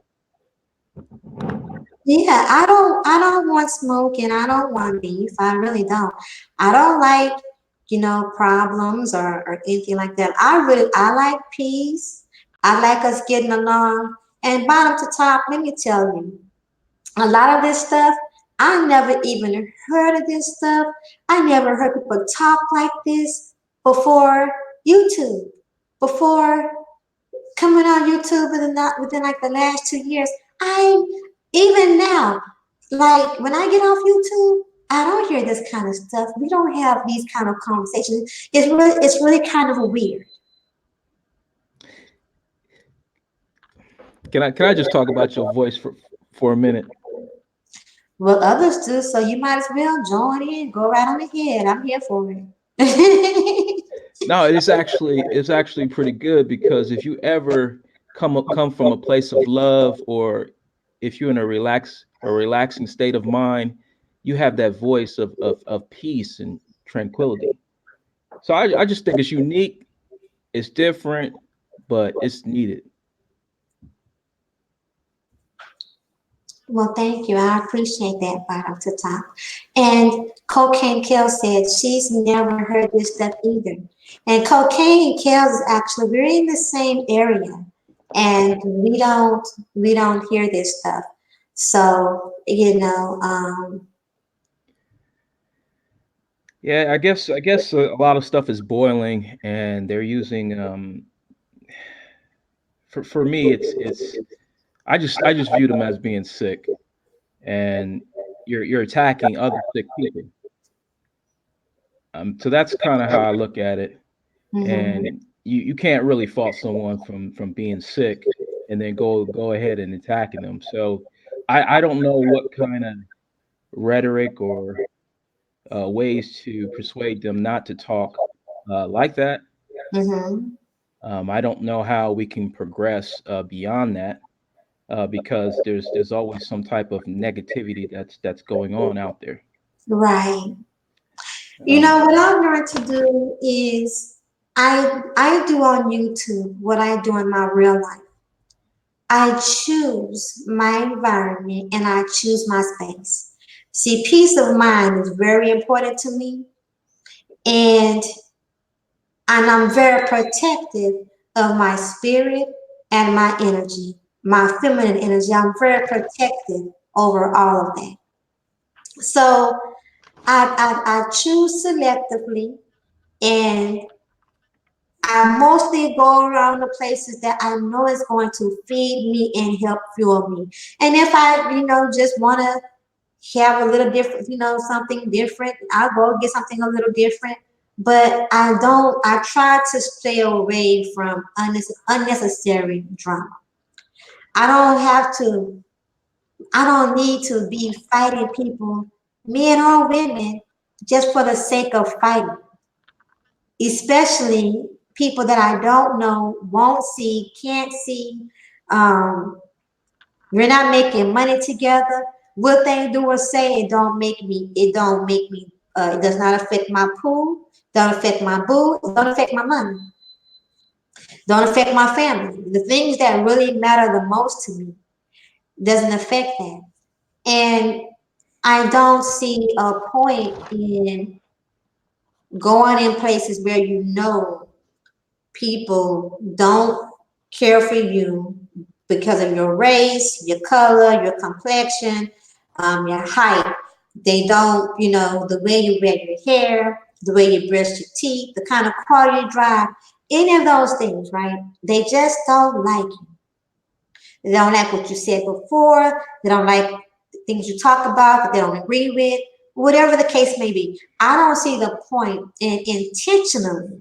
yeah, I don't want smoke and I don't want beef. I really don't. I don't like, problems or anything like that. I like peace. I like us getting along. And bottom to top, let me tell you, a lot of this stuff, I never even heard of this stuff. I never heard people talk like this before YouTube. Before coming on YouTube within like the last 2 years. I even now, like when I get off YouTube, I don't hear this kind of stuff. We don't have these kind of conversations. It's really kind of weird. Can I just talk about your voice for a minute? Well, others do, so you might as well join in, go right on ahead. I'm here for it. No, it's actually pretty good because if you ever come from a place of love, or if you're in a relaxing state of mind, you have that voice of peace and tranquility. So I just think it's unique, it's different, but it's needed. Well, thank you. I appreciate that bottom to top. And Cocaine Kill said she's never heard this stuff either. And Cocaine Kills is actually we're in the same area, and we don't hear this stuff. So Yeah, I guess a lot of stuff is boiling, and they're using for me it's I just view them as being sick, and you're attacking other sick people. So that's kind of how I look at it. mhm. And you can't really fault someone from being sick and then go ahead and attacking them. So I don't know what kind of rhetoric or ways to persuade them not to talk like that. Mhm. I don't know how we can progress beyond that, because there's always some type of negativity that's going on out there. Right. Um, What I've learned to do is I do on YouTube what I do in my real life. I choose my environment and I choose my space. See, peace of mind is very important to me, and I'm very protective of my spirit and my energy, my feminine energy. I'm very protective over all of that. So I choose selectively, and I mostly go around the places that I know is going to feed me and help fuel me. And if I, just want to have a little different, something different, I'll go get something a little different. But I try to stay away from unnecessary drama. I don't have to, I don't need to be fighting people, men or women, just for the sake of fighting, especially people that I don't know, won't see, can't see. Um, we're not making money together. What they do or say, it does not affect my pool, don't affect my boo, it don't affect my money, don't affect my family. The things that really matter the most to me doesn't affect that. And I don't see a point in going in places where you know people don't care for you because of your race, your color, your complexion, your height. They don't, the way you wear your hair, the way you brush your teeth, the kind of car you drive, any of those things, right? They just don't like you. They don't like what you said before. They don't like the things you talk about that they don't agree with. Whatever the case may be, I don't see the point in intentionally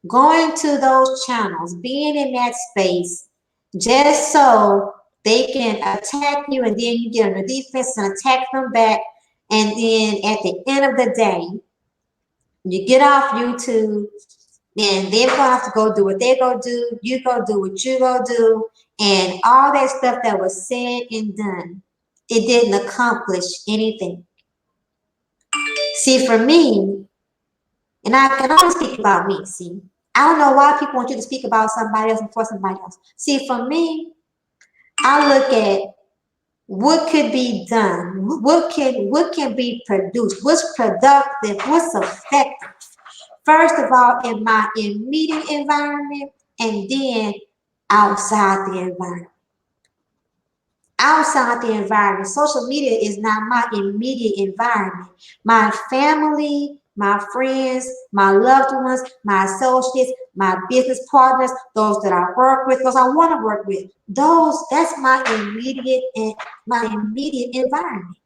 going to those channels, being in that space, just so they can attack you, and then you get on the defense and attack them back. And then at the end of the day, you get off YouTube, then they're gonna have to go do what they go do, you go do what you go do, and all that stuff that was said and done, it didn't accomplish anything. See, for me, and I can only speak about me, see. I don't know why people want you to speak about somebody else before somebody else. See, for me, I look at what could be done, what can be produced, what's productive, what's effective. First of all, in my immediate environment, and then outside the environment. Outside the environment, social media is not my immediate environment. My family, my friends, my loved ones, my associates, my business partners, those that I work with, those I want to work with, that's my immediate environment.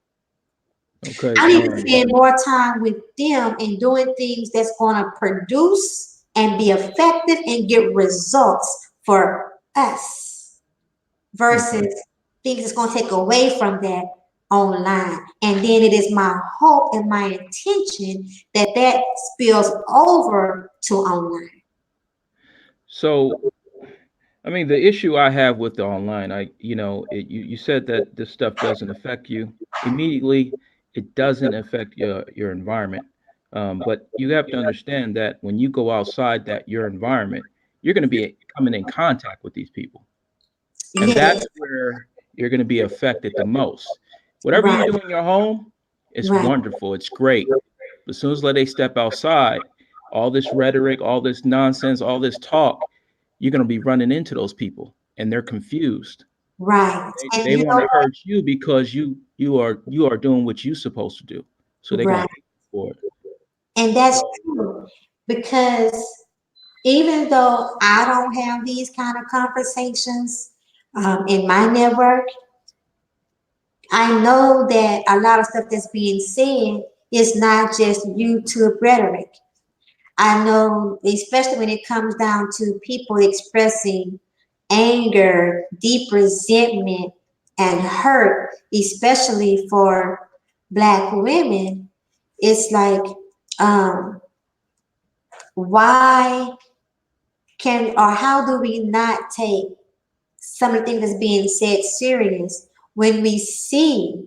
Okay. I need to spend more time with them and doing things that's going to produce and be effective and get results for us Okay. versus things that's going to take away from that online. And then it is my hope and my intention that that spills over to online. So, I mean, the issue I have with the online, you said that this stuff doesn't affect you immediately. It doesn't affect your environment, but you have to understand that when you go outside your environment, you're going to be coming in contact with these people, and Yes, that's where you're going to be affected the most. Whatever you right, do in your home, it's right, wonderful, it's great. But as soon as they step outside, all this rhetoric, all this nonsense, all this talk, you're going to be running into those people, and they're confused. right. And They you want know to what? hurt you because you are doing what you're supposed to do, so they're going Right. to hate you for it. And that's So true because even though I don't have these kind of conversations in my network, I know that a lot of stuff that's being said is not just YouTube rhetoric. I know, especially when it comes down to people expressing anger, deep resentment, and hurt, especially for Black women, it's like, um, why can or how do we not take some of the things that's being said serious when we see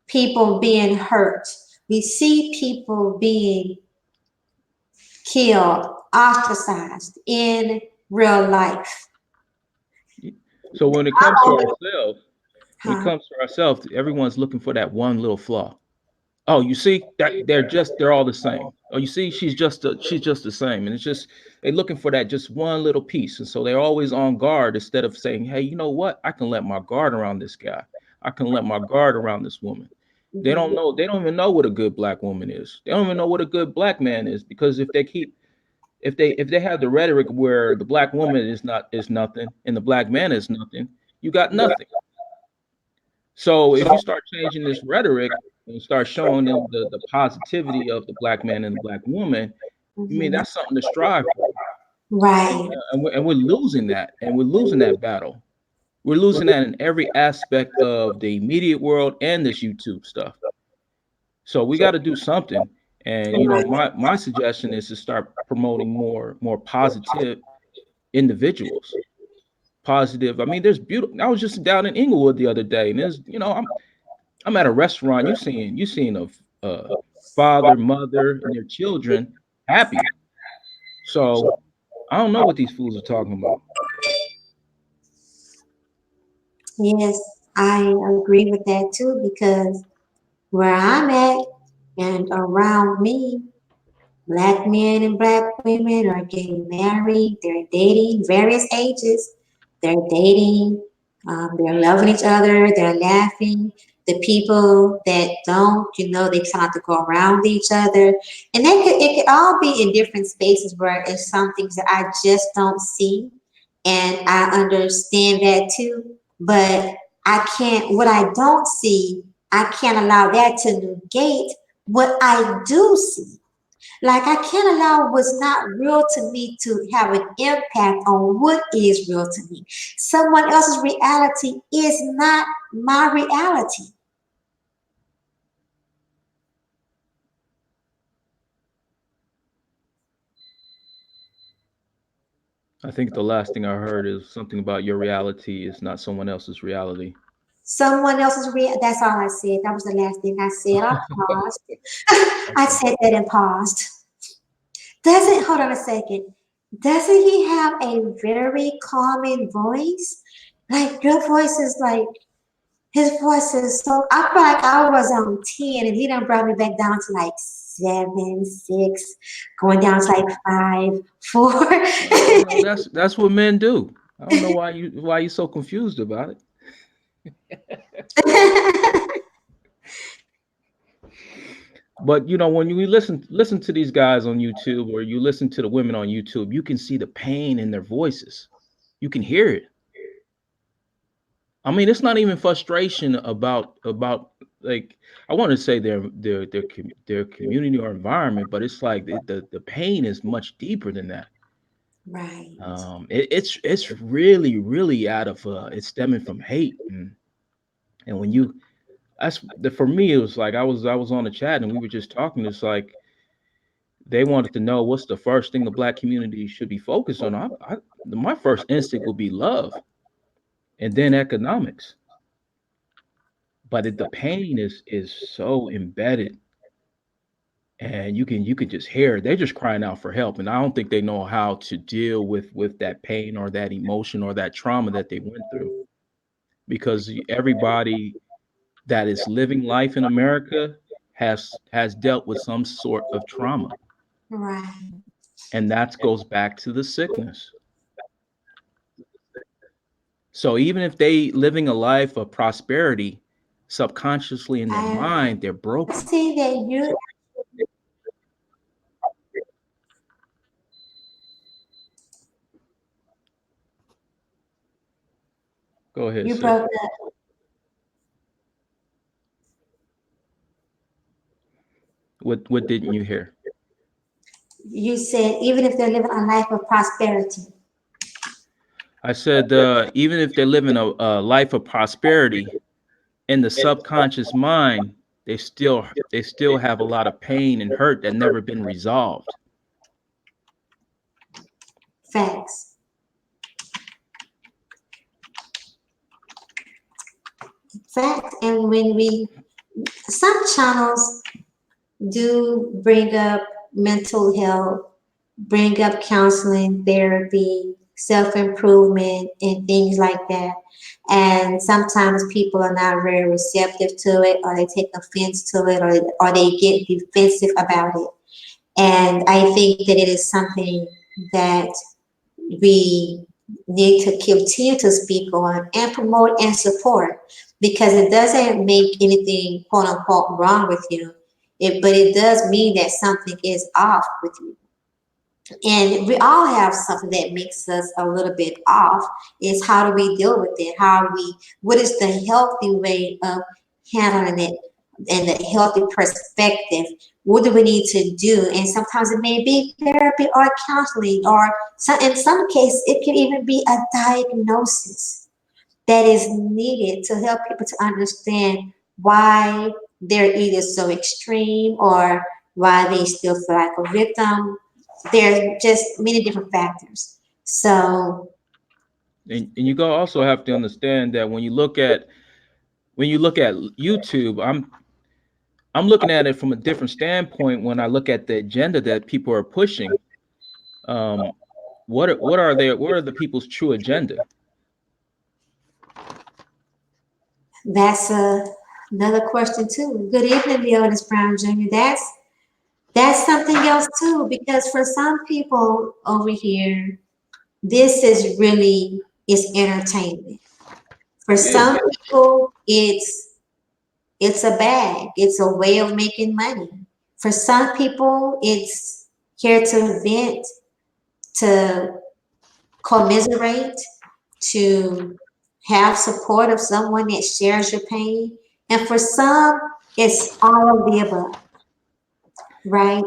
people being hurt? We see people being killed, ostracized in real life. so when it comes to ourselves, Huh? everyone's looking for that one little flaw. Oh, you see that they're all the same. Oh, you see she's just the same, and it's just they're looking for that just one little piece, and so they're always on guard instead of saying, hey, you know what? I can let my guard around this guy. I can let my guard around this woman. They don't Mhm. know. They don't even know what a good Black woman is. They don't even know what a good Black man is because if they have the rhetoric where the Black woman is nothing and the Black man is nothing, you got nothing. So if you start changing this rhetoric and start showing them the positivity of the Black man and the Black woman, I mean Mhm. that's something to strive for. Right, And we're losing that, and we're losing that battle. We're losing that in every aspect of the immediate world and this YouTube stuff. So we got to do something. And my suggestion is to start promoting more positive individuals. Positive. I mean, there's beautiful. I was just down in Inglewood the other day, and I'm at a restaurant. You seeing a father, mother, and their children happy. So I don't know what these fools are talking about. yes, I agree with that too because where I'm at, And around me, black men and black women are getting married, they're dating various ages, they're dating, they're loving each other, they're laughing. The people that don't, they try not to go around each other. And it could all be in different spaces where it's some things that I just don't see. And I understand that too. But what I don't see, I can't allow that to negate what I do see. Like I can't allow what's not real to me to have an impact on what is real to me. Someone else's reality is not my reality. I think the last thing I heard is something about your reality is not someone else's reality. That's all I said. That was the last thing I said. I paused. I Okay. said that and paused. Doesn't hold on a second. Doesn't he have a very calming voice? Like your voice is like his voice is so. I feel like I was on 10, and he done brought me back down to like 7, 6, going down to like 5, 4. Well, you know, that's what men do. I don't know why you so confused about it. But you know, when you listen to these guys on YouTube or you listen to the women on YouTube, you can see the pain in their voices. You can hear it. I mean, it's not even frustration about like I want to say their community or environment, but it's like the pain is much deeper than that. Right. It's really out of it's stemming from hate and when you that's the for me it was like I was on the chat and we were just talking. It's like they wanted to know what's the first thing the black community should be focused on. My first instinct would be love and then economics, but the pain is so embedded and you can just hear it. They're just crying out for help and I don't think they know how to deal with that pain or that emotion or that trauma that they went through because everybody that is living life in America has dealt with some sort of trauma, Right. and that goes back to the sickness. So even if they living a life of prosperity, subconsciously in their I mind they're broken. see that Go ahead, you sis. broke up. What didn't you hear? You said even if they're living a life of prosperity. I said even if they're living a life of prosperity, in the subconscious mind they still have a lot of pain and hurt that never been resolved. Facts. Facts. And when some channels do bring up mental health, bring up counseling, therapy, self improvement, and things like that. And sometimes people are not very receptive to it, or they take offense to it, or they get defensive about it. And I think that it is something that we need to continue to speak on and promote and support because it doesn't make anything quote unquote wrong with you. But it does mean that something is off with you. And we all have something that makes us a little bit off. Is how do we deal with it? What is the healthy way of handling it and the healthy perspective? What do we need to do? And sometimes it may be therapy or counseling, or in some cases, it can even be a diagnosis that is needed to help people to understand why they're either so extreme or why they still feel like a victim. There's just many different factors. So And you go also have to understand that when you look at YouTube, I'm looking at it from a different standpoint when I look at the agenda that people are pushing. Um, what are the people's true agenda? that's a Another question too. Good evening, Leonis Brown Jr. That's something else too, because for some people over here, this is really is entertainment. For Yeah. some people, it's a bag. It's a way of making money. For some people, it's here to vent, to commiserate, to have support of someone that shares your pain. And for some, it's all of the above, right?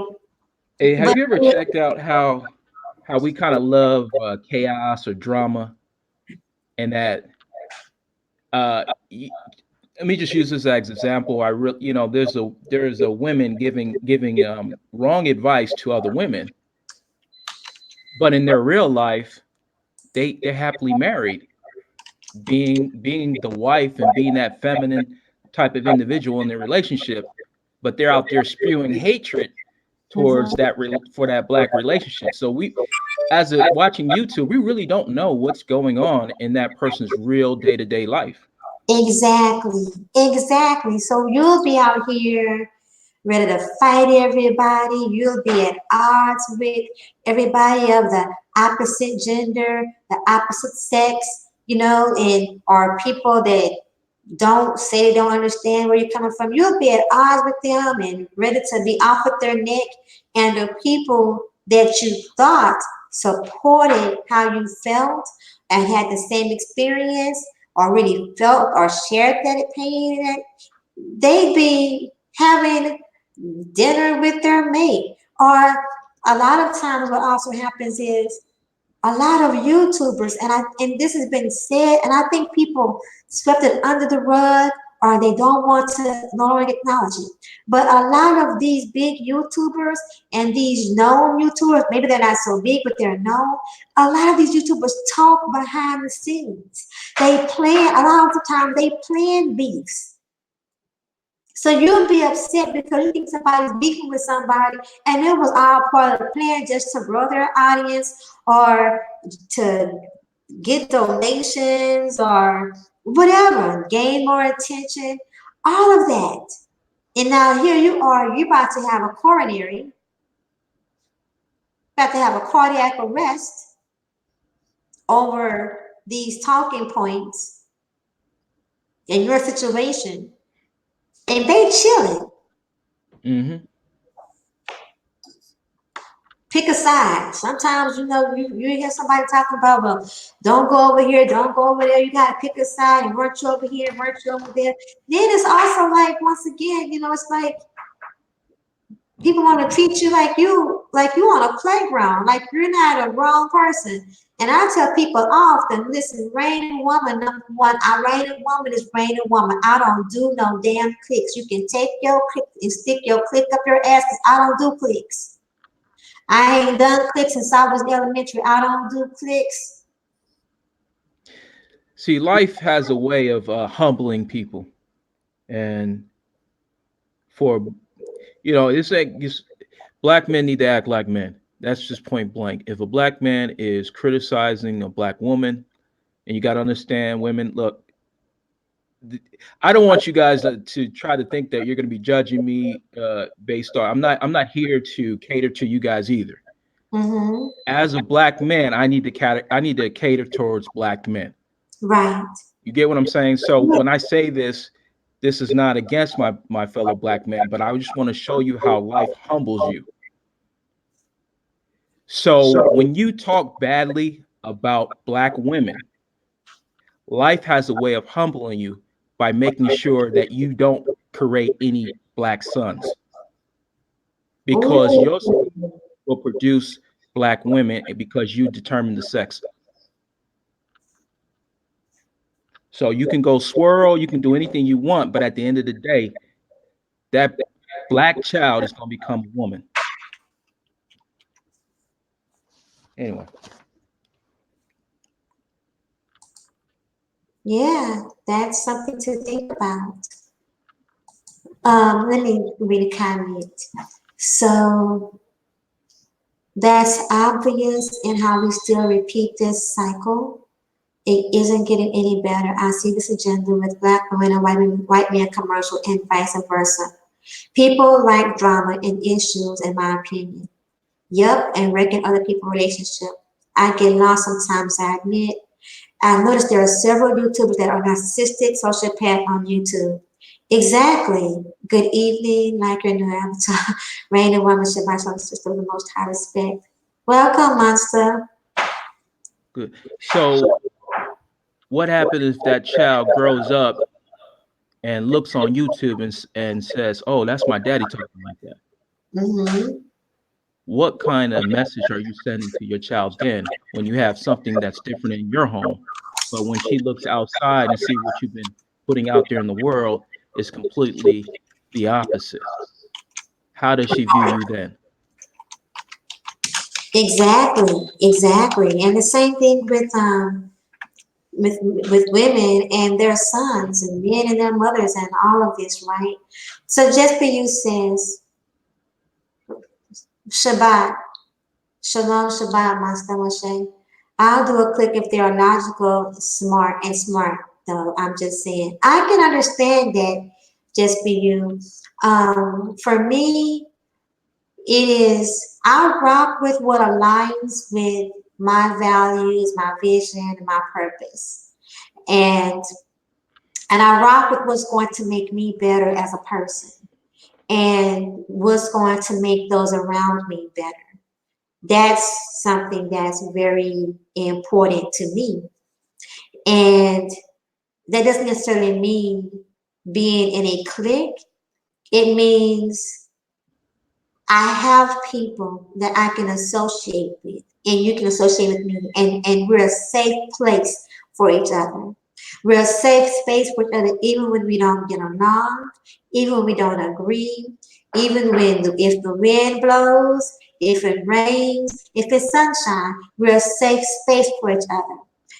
Hey, have But you ever checked out how we kind of love chaos or drama, and that uh, y- let me just use this as example. There's a women giving wrong advice to other women, but in their real life, they're happily married, being the wife and being that feminine type of individual in their relationship, but they're out there spewing hatred towards Mhm. for that black relationship. So we, as a watching YouTube, we really don't know what's going on in that person's real day-to-day life. Exactly, exactly. So you'll be out here ready to fight everybody. You'll be at odds with everybody of the opposite gender, the opposite sex, and are people that don't say they don't understand where you're coming from. You'll be at odds with them and ready to be off with their neck. And the people that you thought supported how you felt and had the same experience or really felt or shared that pain, they be having dinner with their mate. Or a lot of times what also happens is a lot of YouTubers, and this has been said, and I think people swept it under the rug or they don't want to no longer acknowledge it. But a lot of these big YouTubers and these known YouTubers, maybe they're not so big, but they're known. A lot of these YouTubers talk behind the scenes. They plan, a lot of the time they plan beefs. So you'll be upset because you think somebody's beefing with somebody, and it was all part of the plan just to grow their audience or to get donations or whatever, gain more attention, all of that. And now here you are, you're about to have a coronary, about to have a cardiac arrest over these talking points in your situation, and they chilling. Hmm. Pick a side. Sometimes you hear somebody talking about, well, don't go over here, don't go over there. You gotta pick a side and weren't you over here, weren't you over there. Then it's also like once again, it's like people want to treat you like you on a playground, like you're not a wrong person. And I tell people often, listen, raining woman, number one, I raining woman is raining woman. I don't do no damn clicks. You can take your click and stick your click up your ass, 'cause I don't do clicks. I ain't done clicks since I was elementary. I don't do clicks. See, life has a way of humbling people, and for it's like black men need to act like men. That's just point blank. If a black man is criticizing a black woman, and you got to understand, women, look, I don't want you guys to try to think that you're going to be judging me based on. I'm not here to cater to you guys either. Mm-hmm. As a black man, I need to cater towards black men. Right. You get what I'm saying? So when I say this, this is not against my fellow black man, but I just want to show you how life humbles you. So when you talk badly about black women, life has a way of humbling you by making sure that you don't create any black sons, because your son Ooh. will produce black women, and because you determine the sex. So you can go swirl, you can do anything you want, but at the end of the day, that black child is going to become a woman. Anyway, Yeah, that's something to think about. Let me read a comment. So that's obvious in how we still repeat this cycle. It isn't getting any better. I see this agenda with black women and white men commercial and vice versa. People like drama and issues, in my opinion. Yup, and wrecking other people's relationship. I get lost sometimes, I admit. I noticed there are several YouTubers that are narcissistic sociopath on YouTube. Exactly. Good evening, like your new avatar. Rain and woman should my sister with the most high respect. Welcome, monster. Good. So what happens if that child grows up and looks on YouTube and says, "Oh, that's my daddy talking like that"? Mm-hmm. What kind of message are you sending to your child then when you have something that's different in your home, but when she looks outside and see what you've been putting out there in the world is completely the opposite? How does she view you then? Exactly, exactly. And the same thing with women and their sons and men and their mothers and all of this, right? So just for you says Shabbat, Shalom Shabbat, Master Moshe. I'll do a click if they are logical, smart though. I'm just saying. I can understand that just for you. For me, it is I rock with what aligns with my values, my vision, and my purpose. And I rock with what's going to make me better as a person and what's going to make those around me better. That's something that's very important to me. And that doesn't necessarily mean being in a clique. It means I have people that I can associate with, and you can associate with me, and we're a safe place for each other. We're a safe space for each other, even when we don't get along, even when we don't agree, even when if the wind blows, if it rains, if it's sunshine, we're a safe space for each other.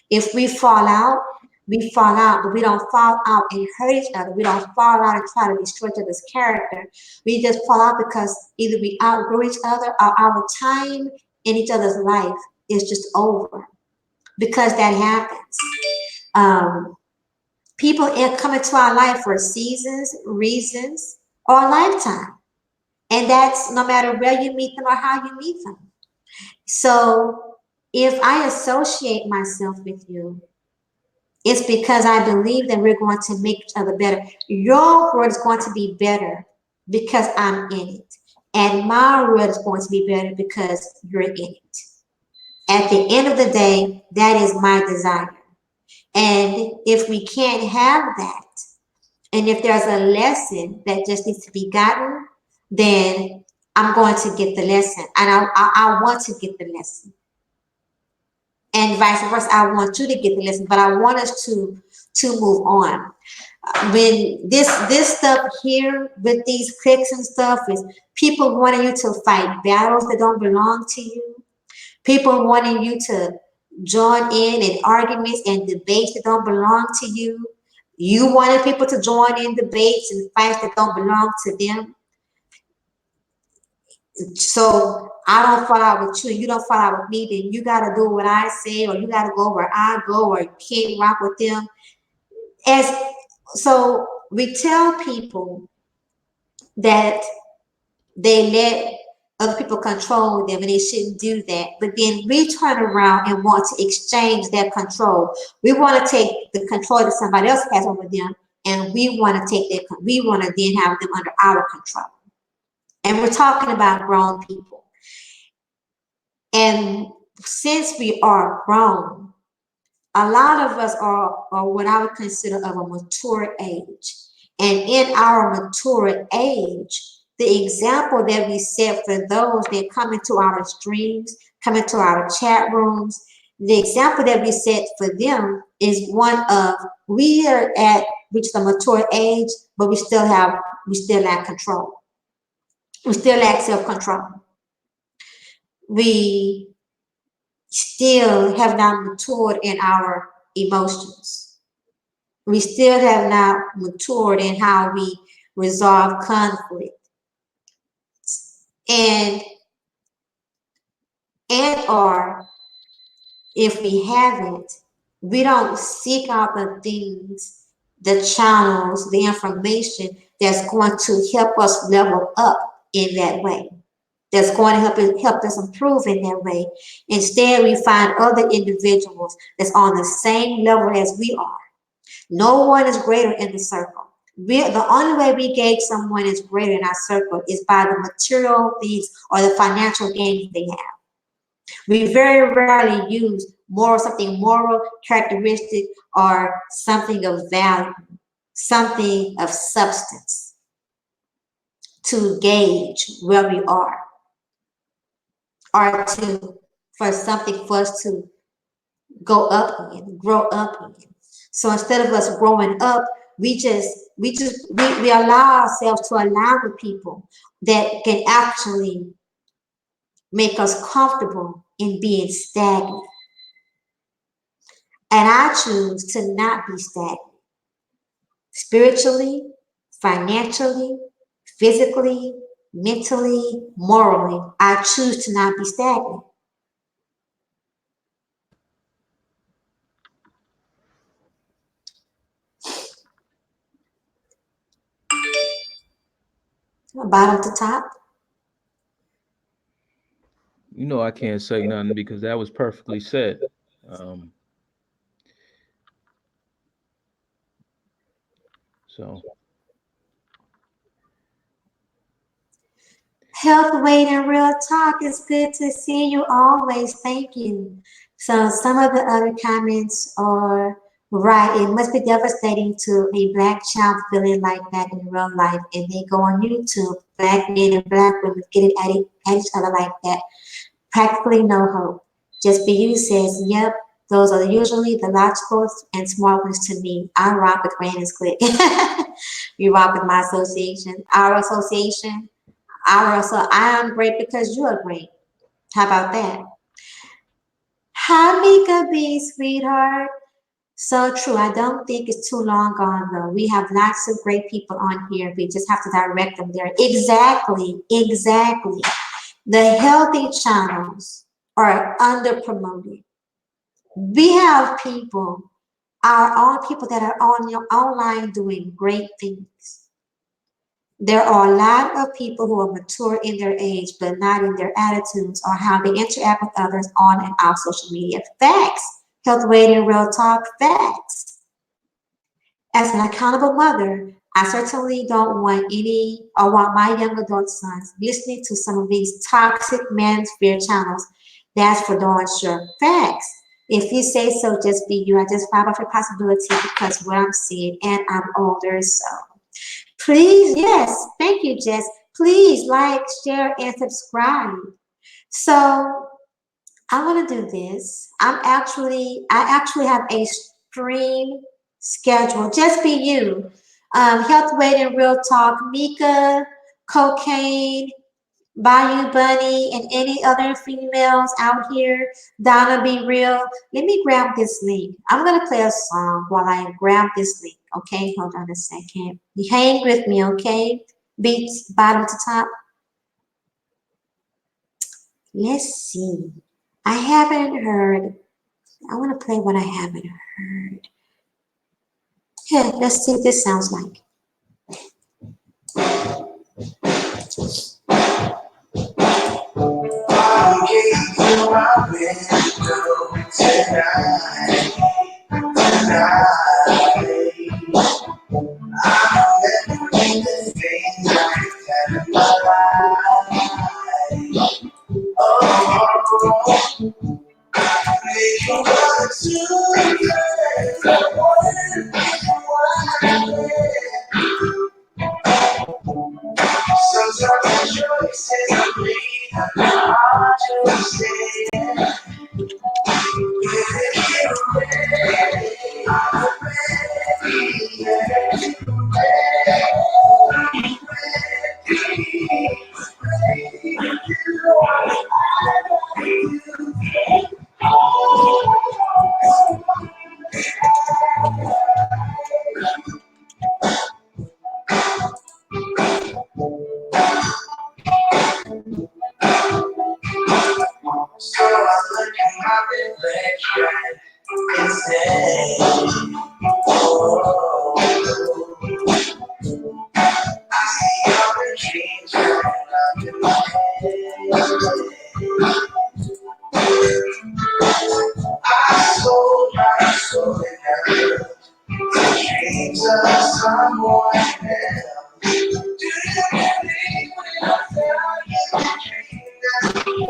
If we fall out, but we don't fall out and hurt each other. We don't fall out and try to destroy each other's character. We just fall out because either we outgrow each other or our time in each other's life is just over. Because that happens. Um, People come into our life for seasons, reasons, or a lifetime. And that's no matter where you meet them or how you meet them. So if I associate myself with you, it's because I believe that we're going to make each other better. Your world is going to be better because I'm in it. And my world is going to be better because you're in it. At the end of the day, that is my desire. And if we can't have that, and if there's a lesson that just needs to be gotten, then I'm going to get the lesson. And I want to get the lesson. And vice versa, I want you to get the lesson, but I want us to move on. When this stuff here with these clicks and stuff is people wanting you to fight battles that don't belong to you, people wanting you to join in arguments and debates that don't belong to you. You wanted people to join in debates and fights that don't belong to them. So I don't fall out with you, and you don't fall out with me, then you gotta do what I say, or you gotta go where I go, or you can't rock with them. As so we tell people that they let other people control them and they shouldn't do that. But then we turn around and want to exchange that control. We want to take the control that somebody else has over them, and we want to take that. We want to then have them under our control. And we're talking about grown people. And since we are grown, a lot of us are what I would consider of a mature age. And in our mature age, the example that we set for those that come into our streams, come into our chat rooms, the example that we set for them is one of we are at reached a mature age, but we still lack control. We still lack self-control. We still have not matured in our emotions. We still have not matured in how we resolve conflict. And or if we haven't, We don't seek out the things, the channels, the information that's going to help us level up in that way. That's going to help us improve in that way. Instead, we find other individuals that's on the same level as we are. No one is greater in the circle. The only way we gauge someone is greater in our circle is by the material things or the financial gains they have. We very rarely use something moral, characteristic, or something of value, something of substance to gauge where we are, or for something for us to go up in, grow up in. So instead of us growing up, we allow ourselves to align with people that can actually make us comfortable in being stagnant. And I choose to not be stagnant. Spiritually, financially, physically, mentally, morally, I choose to not be stagnant. Bottom to top. You know, I can't say nothing because that was perfectly said. Um, so Health, weight, and real talk. It's good to see you always. Thank you. So some of the other comments are right. It must be devastating to a black child feeling like that in real life, and they go on YouTube, black men and black women getting at each other like that. Practically no hope. Just be you says, yep, those are usually the logical and smart ones to me. I rock with Brandon's clique. You rock with my association. Our association. So I am great because you are great. How about that? Hi, Mika B, sweetheart. So true. I don't think it's too long gone though. We have lots of great people on here. We just have to direct them there. Exactly. Exactly. The healthy channels are under promoted. We have people, our own people that are on your online doing great things. There are a lot of people who are mature in their age, but not in their attitudes or how they interact with others on and off social media. Facts. Health, weight, and real talk. Facts. As an accountable mother, I certainly don't want my young adult sons listening to some of these toxic manosphere channels. That's for darn sure. Facts. If you say so, just be you. I just find off your possibility because what I'm seeing, and I'm older, so. Please, yes, thank you, Jess. Please like, share, and subscribe. So I want to do this. I actually have a stream schedule. Just be you. Health, weight, and real talk. Mika, cocaine, Bayou Bunny, and any other females out here. Donna, be real. Let me grab this link. I'm gonna play a song while I grab this link. Okay, hold on a second. You hang with me, okay? Beats bottom to top. Let's see. I haven't heard. I want to play what I haven't heard. Yeah, let's see what this sounds like. I'll give you my window tonight, tonight. I'll never do the things I can in my life. Oh, make you want to dance. I wanna be the one. Sometimes the choices I made are hard to say. If you're ready, I'm ready. Yeah. So I look at my reflection say, oh, I see all the dreams that I sold my soul in hell. Dreams of someone else. Do you believe when I tell you the dream that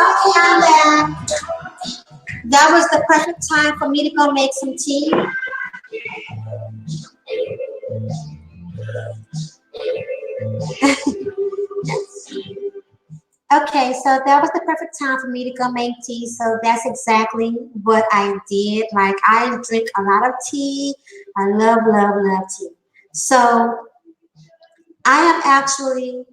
Okay, I'm back. That was the perfect time for me to go make some tea. Okay, so that was the perfect time for me to go make tea. So that's exactly what I did. Like I drink a lot of tea. I love, love, love tea. So I am actually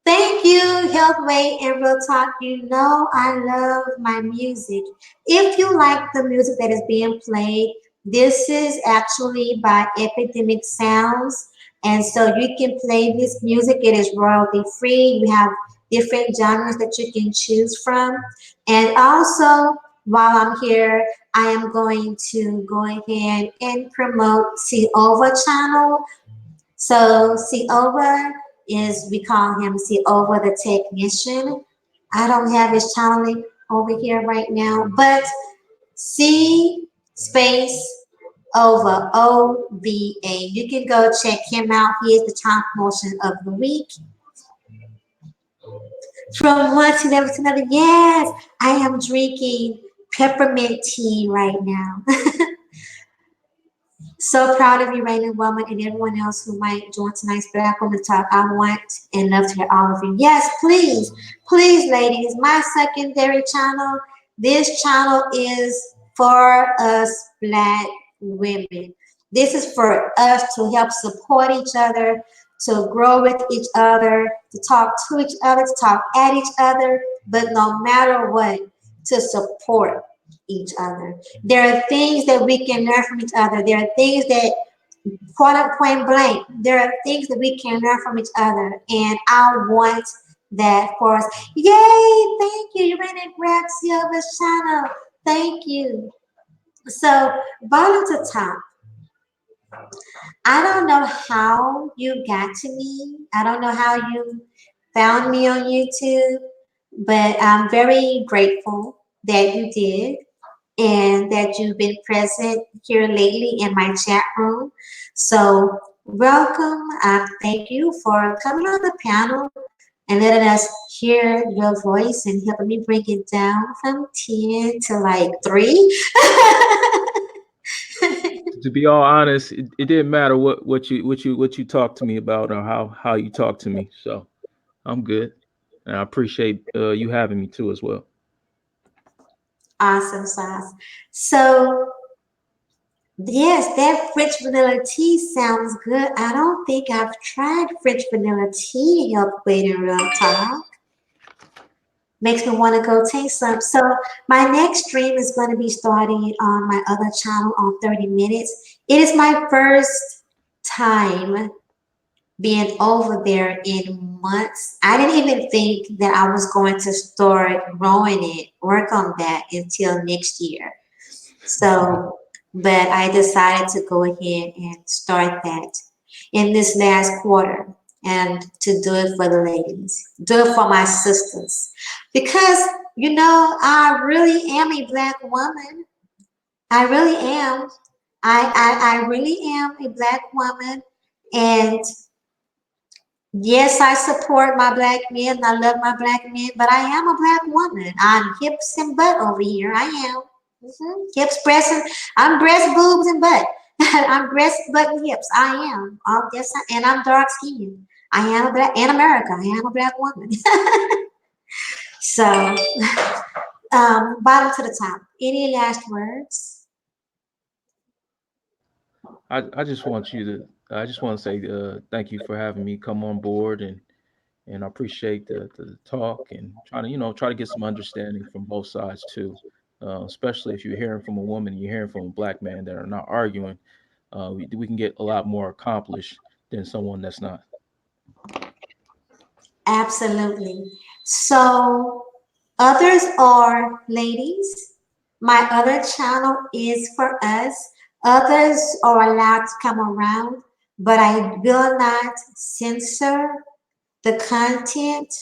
thank you, Healthway and Real Talk. You know I love my music. If you like the music that is being played, this is actually by Epidemic Sounds. And so you can play this music. It is royalty free. We have different genres that you can choose from. And also, while I'm here, I am going to go ahead and promote the Over channel. So Over is, we call him Over the technician. I don't have his channel link over here right now, but C space over OVA. You can go check him out. He is the top promotion of the week. From one to another. Yes, I am drinking peppermint tea right now. So proud of you, Raymond Woman, and everyone else who might join tonight's Black Woman Talk. I want and love to hear all of you. Yes, please, please, ladies, my secondary channel. This channel is for us Black women. This is for us to help support each other, to grow with each other, to talk to each other, to talk at each other, but no matter what, to support each other. There are things that we can learn from each other. There are things that, point blank, there are things that we can learn from each other. And I want that for us. Yay! Thank you. You ran and grabbed Silva's channel. Thank you. So, bottom to top, I don't know how you got to me. I don't know how you found me on YouTube, but I'm very grateful that you did and that you've been present here lately in my chat room. So, welcome. Thank you for coming on the panel and letting us hear your voice and helping me bring it down from 10 to like 3. To be all honest, it didn't matter what you talked to me about or how you talk to me. So I'm good, and I appreciate you having me too as well. Awesome sauce. So, yes, that French vanilla tea sounds good. I don't think I've tried French vanilla tea help weight in real talk. Makes me want to go taste some. So my next stream is going to be starting on my other channel on 30 minutes. It is my first time being over there in months. I didn't even think that I was going to start growing it, work on that until next year. So, but I decided to go ahead and start that in this last quarter and to do it for the ladies, do it for my sisters. Because, I really am a black woman. I really am. I really am a black woman. And yes, I support my black men. I love my black men, but I am a black woman. I'm hips and butt over here. I am. Hips, breasts, and I'm breast, boobs, and butt. I'm breast, butt, and hips. I am. Yes, and I'm dark skinned. I am a black in America. I am a black woman. So, bottom to the top. Any last words? I just want you to I just want to say thank you for having me come on board, and I appreciate the talk and trying to try to get some understanding from both sides too. Especially if you're hearing from a woman, you're hearing from a black man that are not arguing. We can get a lot more accomplished than someone that's not. Absolutely. So, others are ladies. My other channel is for us. Others are allowed to come around, but I will not censor the content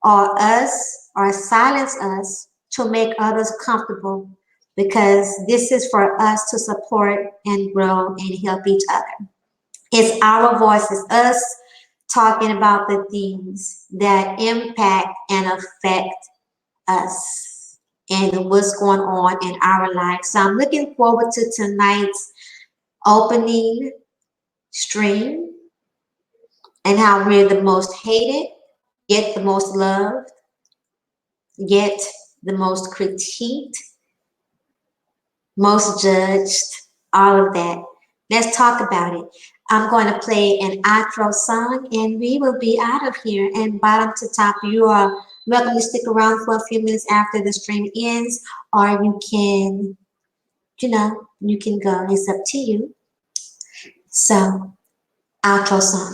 or us or silence us to make others comfortable because this is for us to support and grow and help each other. It's our voices, us talking about the things that impact and affect us and what's going on in our lives. So I'm looking forward to tonight's opening stream and how we're the most hated, yet the most loved, yet the most critiqued, most judged, all of that. Let's talk about it. I'm going to play an outro song and we will be out of here. And bottom to top, you are welcome to stick around for a few minutes after the stream ends, or you can go. It's up to you. So, outro song.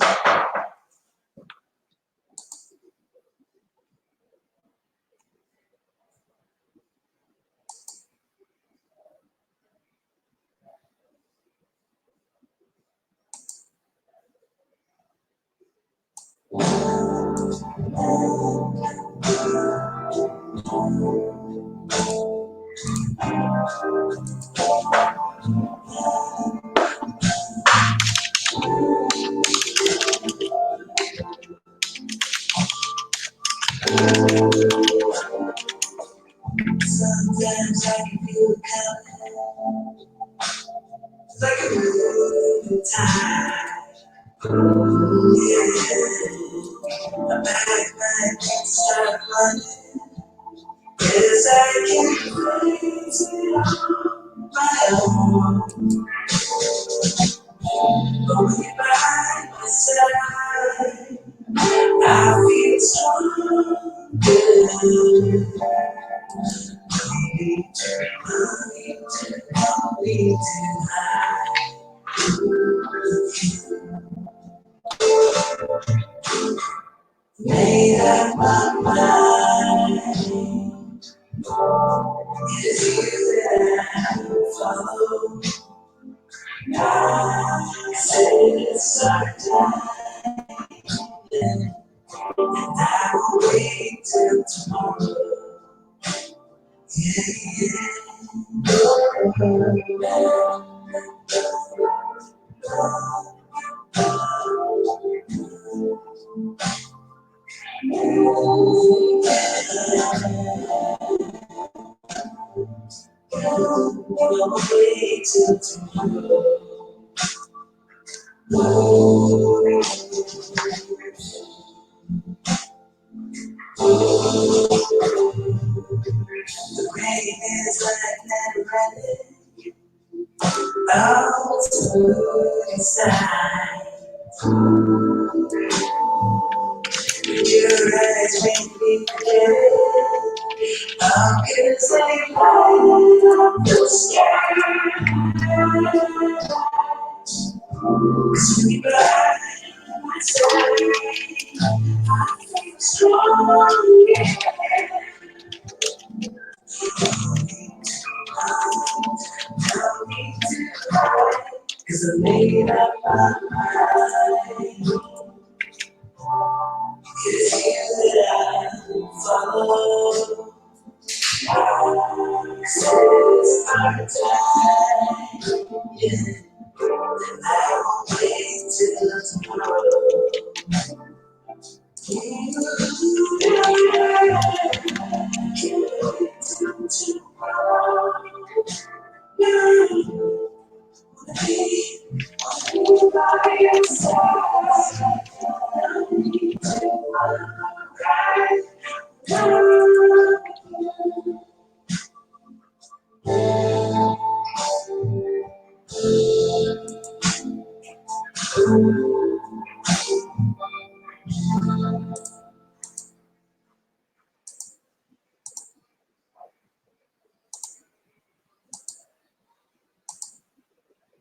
Sometimes I can feel it coming. like a moving tide. Yeah, a backpack can start running. Yes, I can place it on my own. Only by my side, I feel so good. Need to, need to hide. Made up my mind. It's you that I follow. I said it's our time. I will wait till tomorrow. Yeah, I will wait till tomorrow. The rain is like never ending. Oh, it's good inside. Your eyes make me forget. How can I say light up the sky? Cause when you by my side, I feel strong again. Tell me to hide. Cause I made up my mind. It's you that I follow. It's our time. Yeah. I won't wait till tomorrow. Can't wait till tomorrow. Be by your side. I need to right now.